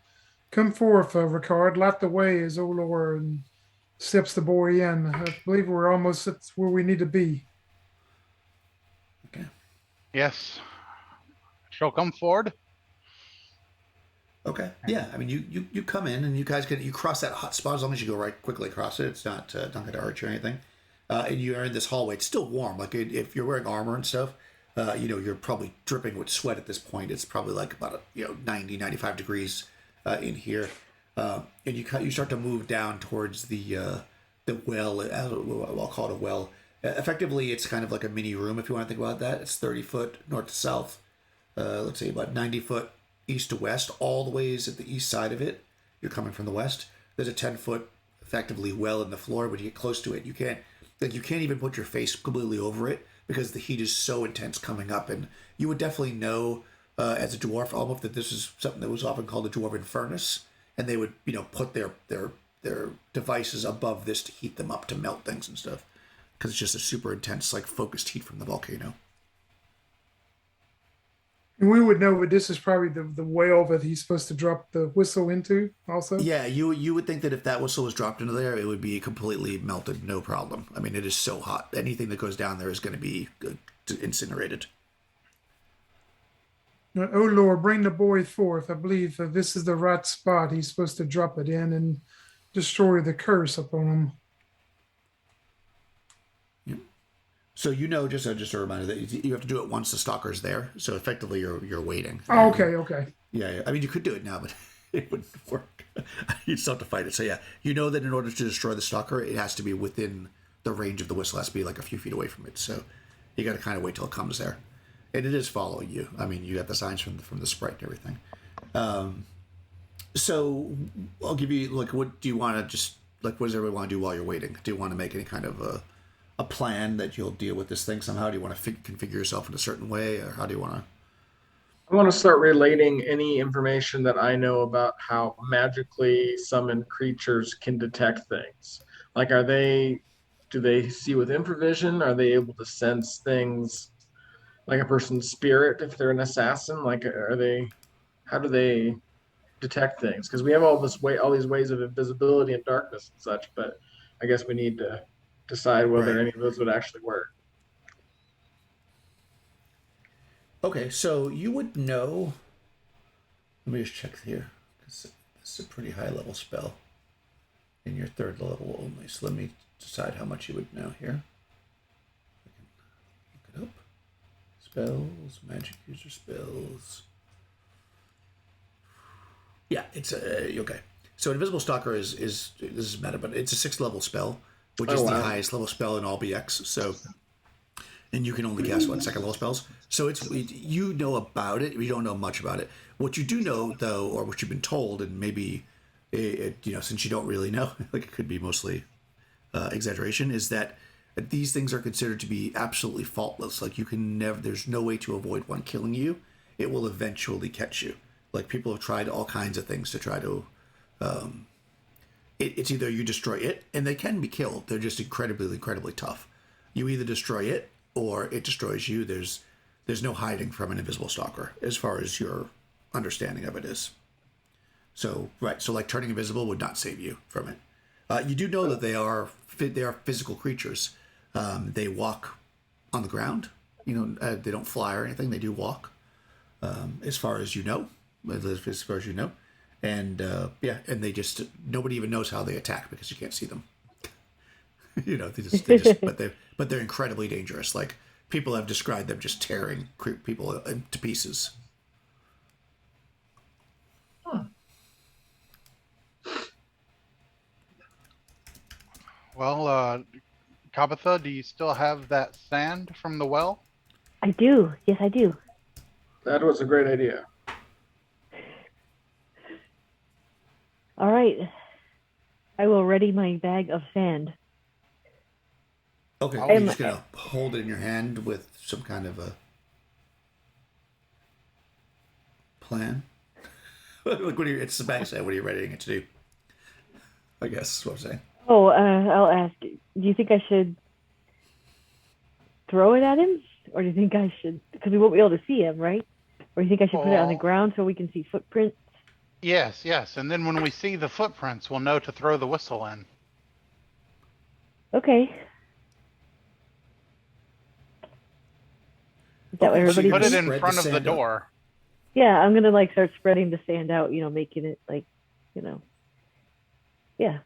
Speaker 4: come forth, Ricard. Light the way as Olor and steps the boy in. I believe we're almost at where we need to be.
Speaker 1: Okay.
Speaker 2: Yes. She'll come forward.
Speaker 1: Okay. Yeah. I mean, you come in and you guys you cross that hot spot as long as you go right quickly across it. It's not going to hurt you or anything. And you are in this hallway. It's still warm. Like if you're wearing armor and stuff, you're probably dripping with sweat at this point. It's probably like about 90, 95 degrees in here. And you start to move down towards the well. I'll call it a well. Effectively, it's kind of like a mini room if you want to think about that. It's 30 foot north to south. Let's say about 90 foot east to west. All the ways at the east side of it, you're coming from the west. There's a 10-foot effectively well in the floor. When you get close to it, you can't even put your face completely over it because the heat is so intense coming up. And you would definitely know as a dwarf almost that this is something that was often called a dwarven furnace, and they would put their devices above this to heat them up to melt things and stuff because it's just a super intense like focused heat from the volcano.
Speaker 4: And we would know that this is probably the well that he's supposed to drop the whistle into also.
Speaker 1: Yeah, you would think that if that whistle was dropped into there, it would be completely melted, no problem. I mean, it is so hot. Anything that goes down there is going to be incinerated.
Speaker 4: Now, oh Lord, bring the boy forth. I believe that this is the right spot. He's supposed to drop it in and destroy the curse upon him.
Speaker 1: Yep. So just a reminder that you have to do it once the stalker's there. So effectively, you're waiting.
Speaker 4: Oh, okay.
Speaker 1: Yeah. I mean, you could do it now, but it wouldn't work. You'd still have to fight it. So yeah, you know that in order to destroy the stalker, it has to be within the range of the whistle. It has to be like a few feet away from it. So you got to kind of wait till it comes there. And it is following you. I mean, you got the signs from the sprite and everything. So I'll give you what do you want to just what does everybody want to do while you're waiting? Do you want to make any kind of a plan that you'll deal with this thing somehow? Do you want to configure yourself in a certain way, or how do you want to?
Speaker 5: I want to start relating any information that I know about how magically summoned creatures can detect things. Like, do they see with infravision? Are they able to sense things? Like a person's spirit, if they're an assassin, how do they detect things? Because we have all these ways of invisibility and darkness and such, but I guess we need to decide whether any of those would actually work.
Speaker 1: Okay, so you would know. Let me just check here. This is a pretty high level spell in your third level only. So let me decide how much you would know here. I can look it up. Spells, magic user spells. Yeah, it's okay. So Invisible Stalker is this is meta, but it's a 6th level spell, which is the highest level spell in all BX. So, and you can only cast 2nd level spells. So you know about it. You don't know much about it. What you do know, though, or what you've been told, and maybe since you don't really know, like it could be mostly exaggeration, is that these things are considered to be absolutely faultless. Like there's no way to avoid one killing you. It will eventually catch you. Like people have tried all kinds of things to try to, it's either you destroy it and they can be killed. They're just incredibly, incredibly tough. You either destroy it or it destroys you. There's no hiding from an invisible stalker as far as your understanding of it is. So, right. So like turning invisible would not save you from it. You do know that they are physical creatures. They walk on the ground. They don't fly or anything. They do walk, as far as you know. And and they just nobody even knows how they attack because you can't see them. but they're incredibly dangerous. Like people have described them just tearing people to pieces.
Speaker 2: Well, Tabitha, do you still have that sand from the well?
Speaker 3: I do. Yes, I do.
Speaker 5: That was a great idea.
Speaker 3: All right. I will ready my bag of sand.
Speaker 1: Okay, you're just gonna hold it in your hand with some kind of a plan. Like, it's the bag of sand. What are you readying it to do? I guess is what I'm saying.
Speaker 3: Oh, I'll ask. Do you think I should throw it at him, or do you think I should? Because we won't be able to see him, right? Or do you think I should put it on the ground so we can see footprints?
Speaker 2: Yes. And then when we see the footprints, we'll know to throw the whistle in.
Speaker 3: Okay. Is that what everybody
Speaker 2: Put it
Speaker 3: thinks?
Speaker 2: in front of the door.
Speaker 3: Yeah, I'm gonna like start spreading the sand out. Making it like, yeah.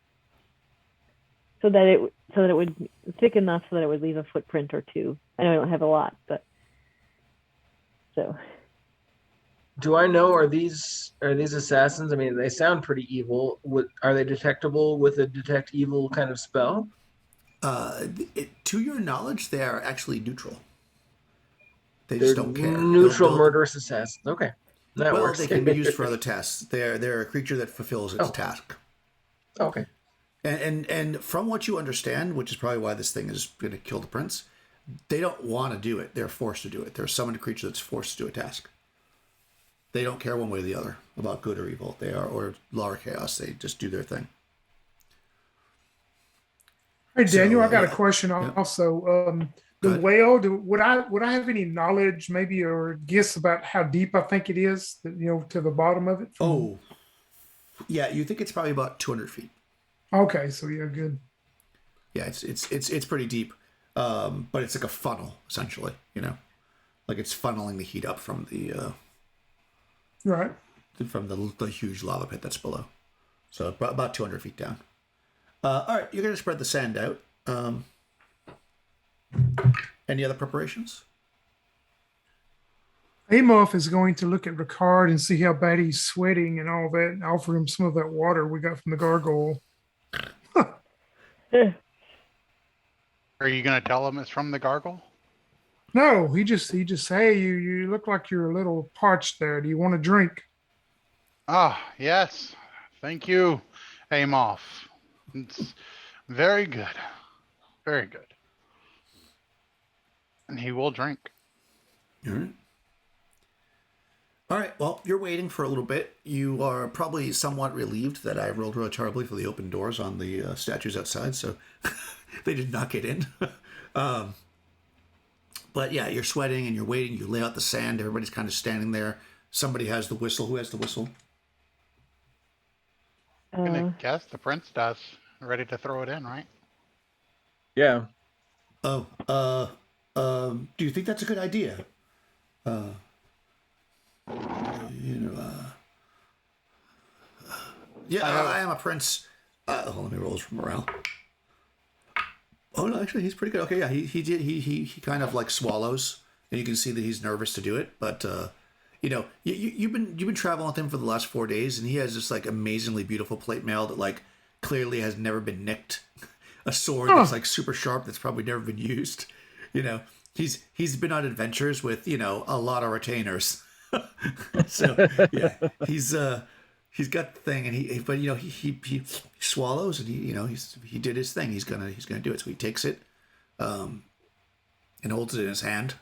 Speaker 3: So that it would thick enough so that it would leave a footprint or two. I know I don't have a lot, but so.
Speaker 5: Do I know, are these assassins? I mean, they sound pretty evil. Are they detectable with a detect evil kind of spell?
Speaker 1: To your knowledge, they are actually neutral. They're
Speaker 5: just
Speaker 1: don't care.
Speaker 5: Neutral murderous assassins. Okay, that works.
Speaker 1: They can be used for other tasks. They're a creature that fulfills its task.
Speaker 5: Okay.
Speaker 1: And from what you understand, which is probably why this thing is going to kill the prince, they don't want to do it. They're forced to do it. They're a summoned creature that's forced to do a task. They don't care one way or the other about good or evil. They are, or law or chaos. They just do their thing.
Speaker 4: Hey, Daniel, I got a question also. The whale, would I have any knowledge maybe or guess about how deep I think it is, to the bottom of it?
Speaker 1: Yeah, you think it's probably about 200 feet.
Speaker 4: Okay, so yeah, good.
Speaker 1: Yeah, it's pretty deep, but it's like a funnel essentially. Like it's funneling the heat up from the
Speaker 4: right
Speaker 1: from the huge lava pit that's below. So about 200 feet down. All right, you're gonna spread the sand out. Any other preparations?
Speaker 4: Amoff is going to look at Ricard and see how bad he's sweating and all that, and offer him some of that water we got from the gargoyle.
Speaker 2: Are you going to tell him it's from the gargle?
Speaker 4: No, he just hey, you look like you're a little parched there. Do you want a drink?
Speaker 2: Ah, yes. Thank you, Amoff. It's very good. Very good. And he will drink.
Speaker 1: All right. Well, you're waiting for a little bit. You are probably somewhat relieved that I rolled really terribly for the open doors on the statues outside, so they did not get in. But yeah, you're sweating and you're waiting. You lay out the sand. Everybody's kind of standing there. Somebody has the whistle. Who has the whistle?
Speaker 2: I'm gonna guess the prince does. Ready to throw it in, right?
Speaker 5: Yeah.
Speaker 1: Do you think that's a good idea? Yeah, I am a prince. Let me roll this from morale. Oh no, actually, he's pretty good. Okay, yeah, he kind of like swallows, and you can see that he's nervous to do it. But you've been traveling with him for the last 4 days, and he has this like amazingly beautiful plate mail that like clearly has never been nicked. A sword that's like super sharp that's probably never been used. He's been on adventures with a lot of retainers. So yeah, he's got the thing, and he swallows, and he did his thing. He's gonna do it. So he takes it, and holds it in his hand,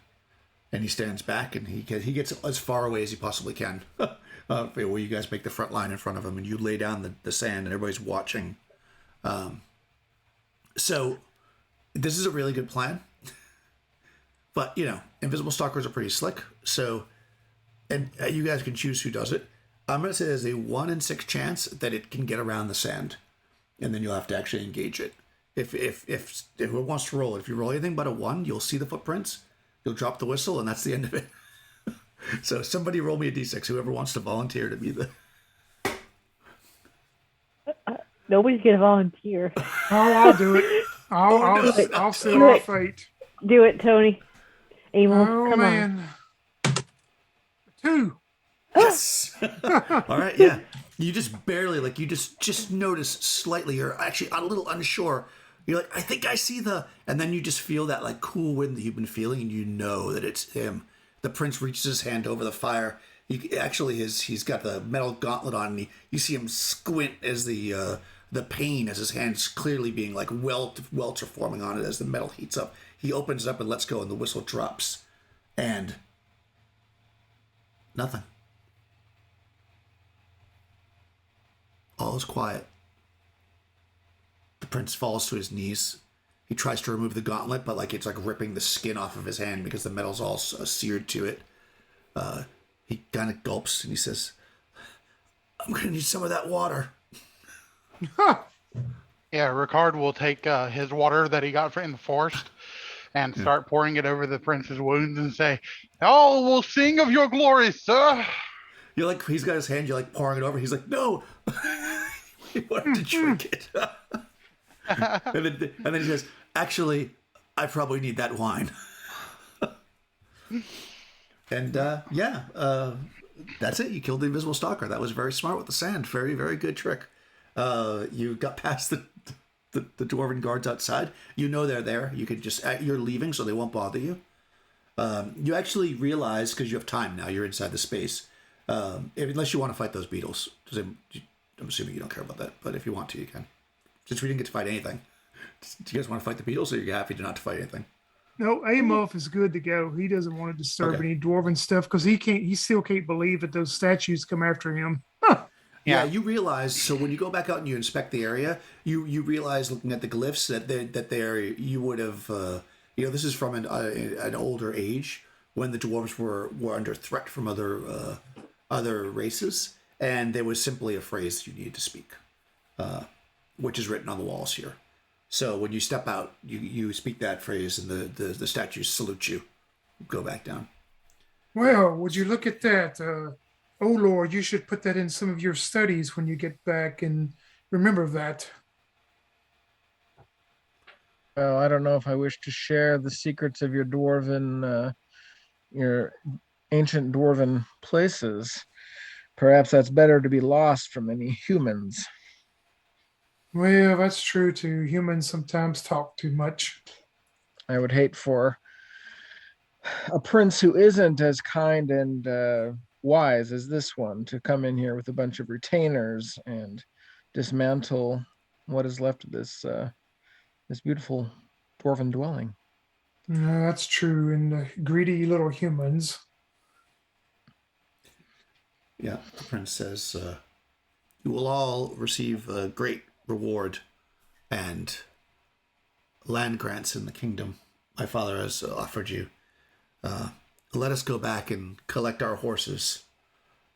Speaker 1: and he stands back, and he gets as far away as he possibly can. Where you guys make the front line in front of him, and you lay down the sand, and everybody's watching. So this is a really good plan. But, invisible stalkers are pretty slick. So, and you guys can choose who does it. I'm going to say there's a 1 in 6 chance that it can get around the sand. And then you'll have to actually engage it. If it wants to roll, if you roll anything but a 1, you'll see the footprints. You'll drop the whistle, and that's the end of it. So somebody roll me a d6, whoever wants to volunteer to be the...
Speaker 3: Nobody's going to volunteer.
Speaker 4: Oh, I'll do it. I'll,
Speaker 1: Oh,
Speaker 4: I'll,
Speaker 1: no.
Speaker 4: I'll seal
Speaker 3: Do
Speaker 4: our
Speaker 3: it.
Speaker 4: fate.
Speaker 3: Do it, Tony. Emil,
Speaker 4: Oh,
Speaker 3: come
Speaker 4: man. 2.
Speaker 1: Yes. All right. Yeah. You just barely, like, you just notice slightly, or actually a little unsure. You're like, I think I see the, and then you just feel that like cool wind that you've been feeling, and you know that it's him. The prince reaches his hand over the fire. He's got the metal gauntlet on, and you see him squint as the pain as his hand's clearly being like welts are forming on it as the metal heats up. He opens it up and lets go, and the whistle drops, and nothing. All is quiet. The prince falls to his knees. He tries to remove the gauntlet, but like it's like ripping the skin off of his hand because the metal's all seared to it. He kind of gulps and he says, "I'm gonna need some of that water."
Speaker 2: Yeah, Ricard will take his water that he got in the forest and start pouring it over the prince's wounds and say, "All will sing of your glory, sir."
Speaker 1: You're like, he's got his hand, you're like pouring it over. He's like, "No." He wanted to drink it. and then he says, "Actually, I probably need that wine." And that's it. You killed the invisible stalker. That was very smart with the sand. Very, very good trick. You got past the dwarven guards outside. You know they're there. You could just, you're leaving, so they won't bother you. You actually realize, because you have time now, you're inside the space. Unless you want to fight those beetles. I'm assuming you don't care about that, but if you want to, you can. Since we didn't get to fight anything. Do you guys want to fight the beetles, or are you happy to not to fight anything?
Speaker 4: No, Amorph is good to go. He doesn't want to disturb any dwarven stuff because he still can't believe that those statues come after him. Huh.
Speaker 1: Yeah, you realize, so when you go back out and you inspect the area, you realize looking at the glyphs that you would have, this is from an older age when the dwarves were under threat from other races, and there was simply a phrase that you needed to speak, which is written on the walls here. So when you step out, you speak that phrase, and the statues salute you. Go back down.
Speaker 4: Well, would you look at that? Oh, Lord, you should put that in some of your studies when you get back, and remember that.
Speaker 5: Well, I don't know if I wish to share the secrets of your your ancient dwarven places. Perhaps that's better to be lost from any humans.
Speaker 4: Well, that's true too. Humans sometimes talk too much.
Speaker 5: I would hate for a prince who isn't as kind and wise as this one to come in here with a bunch of retainers and dismantle what is left of this beautiful dwarven dwelling.
Speaker 4: No, that's true. And greedy little humans.
Speaker 1: Yeah, the prince says, "You will all receive a great reward and land grants in the kingdom my father has offered you. Let us go back and collect our horses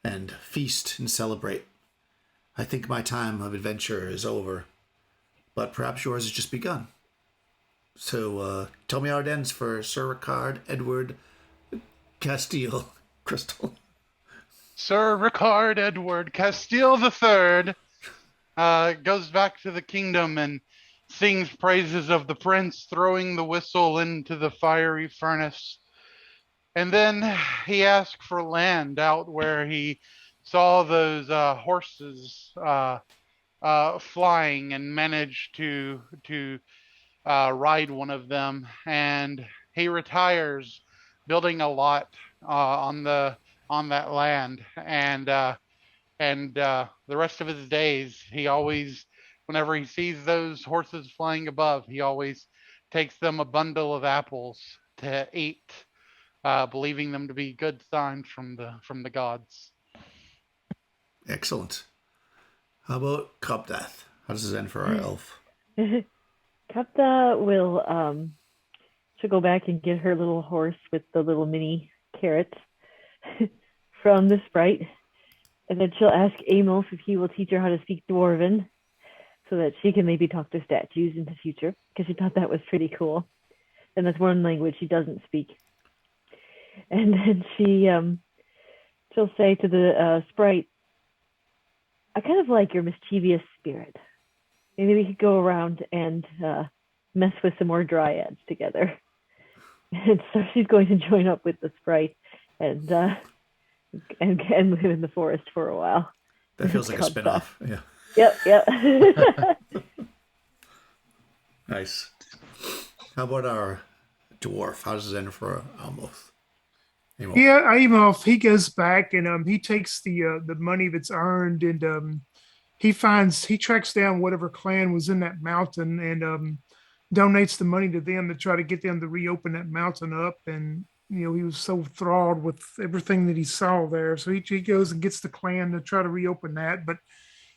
Speaker 1: and feast and celebrate. I think my time of adventure is over, but perhaps yours has just begun. So tell me how it ends for Sir Ricard Edward Castile Crystal."
Speaker 2: Sir Ricard Edward Castile III goes back to the kingdom and sings praises of the prince throwing the whistle into the fiery furnace. And then he asked for land out where he saw those horses flying and managed to ride one of them. And he retires, building a lot on that land. And the rest of his days, he always, whenever he sees those horses flying above, he always takes them a bundle of apples to eat, believing them to be good signs from the gods.
Speaker 1: Excellent. How about Copdath? How does this end for our elf?
Speaker 3: Kapta will she'll go back and get her little horse with the little mini carrots from the sprite. And then she'll ask Amolf if he will teach her how to speak Dwarven so that she can maybe talk to statues in the future, because she thought that was pretty cool. And that's one language she doesn't speak. And then she'll say to the sprite, "I kind of like your mischievous spirit. Maybe we could go around and mess with some more dryads together. And so she's going to join up with the sprite and live in the forest for a while.
Speaker 1: That feels like a spin-off. Yeah.
Speaker 3: Yep.
Speaker 1: Nice. How about our dwarf? How does it end for Almoth?
Speaker 4: Yeah, Amolf, he goes back and he takes the money that's earned and he tracks down whatever clan was in that mountain and donates the money to them to try to get them to reopen that mountain up. And he was so enthralled with everything that he saw there, so he goes and gets the clan to try to reopen that. But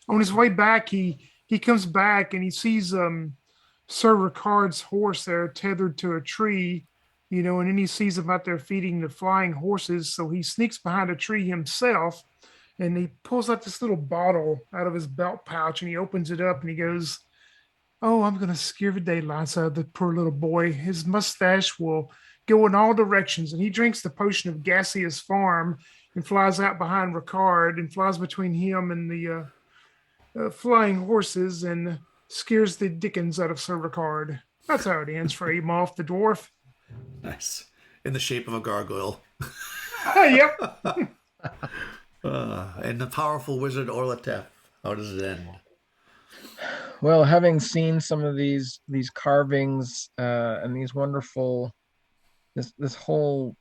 Speaker 4: on his way back, he comes back and he sees Sir Ricard's horse there tethered to a tree. And then he sees them out there feeding the flying horses. So he sneaks behind a tree himself and he pulls out this little bottle out of his belt pouch and he opens it up and he goes, "Oh, I'm going to scare the daylights out of the poor little boy. His mustache will go in all directions." And he drinks the potion of gaseous farm and flies out behind Ricard and flies between him and the flying horses and scares the dickens out of Sir Ricard. That's how it ends for Amolf the dwarf.
Speaker 1: Nice. In the shape of a gargoyle.
Speaker 4: Yep.
Speaker 1: And the powerful wizard Orlatef. How does it end?
Speaker 5: Well, having seen some of these carvings and these wonderful, this whole,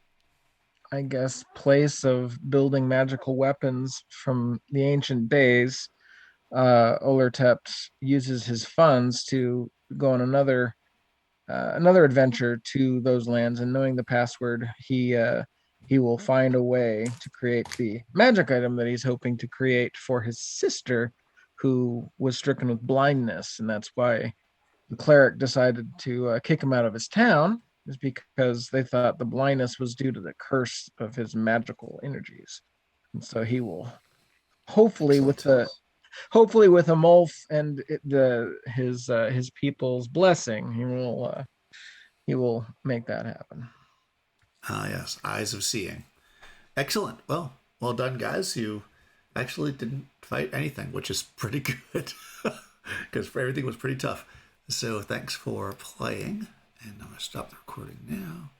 Speaker 5: I guess, place of building magical weapons from the ancient days, Olertep uses his funds to go on another adventure to those lands, and knowing the password, he will find a way to create the magic item that he's hoping to create for his sister, who was stricken with blindness. And that's why the cleric decided to kick him out of his town, is because they thought the blindness was due to the curse of his magical energies. And so he will hopefully with Amolf and his people's blessing, he will make that happen.
Speaker 1: Ah, yes. Eyes of seeing. Excellent. Well done, guys. You actually didn't fight anything, which is pretty good because everything was pretty tough. So thanks for playing. And I'm going to stop the recording now.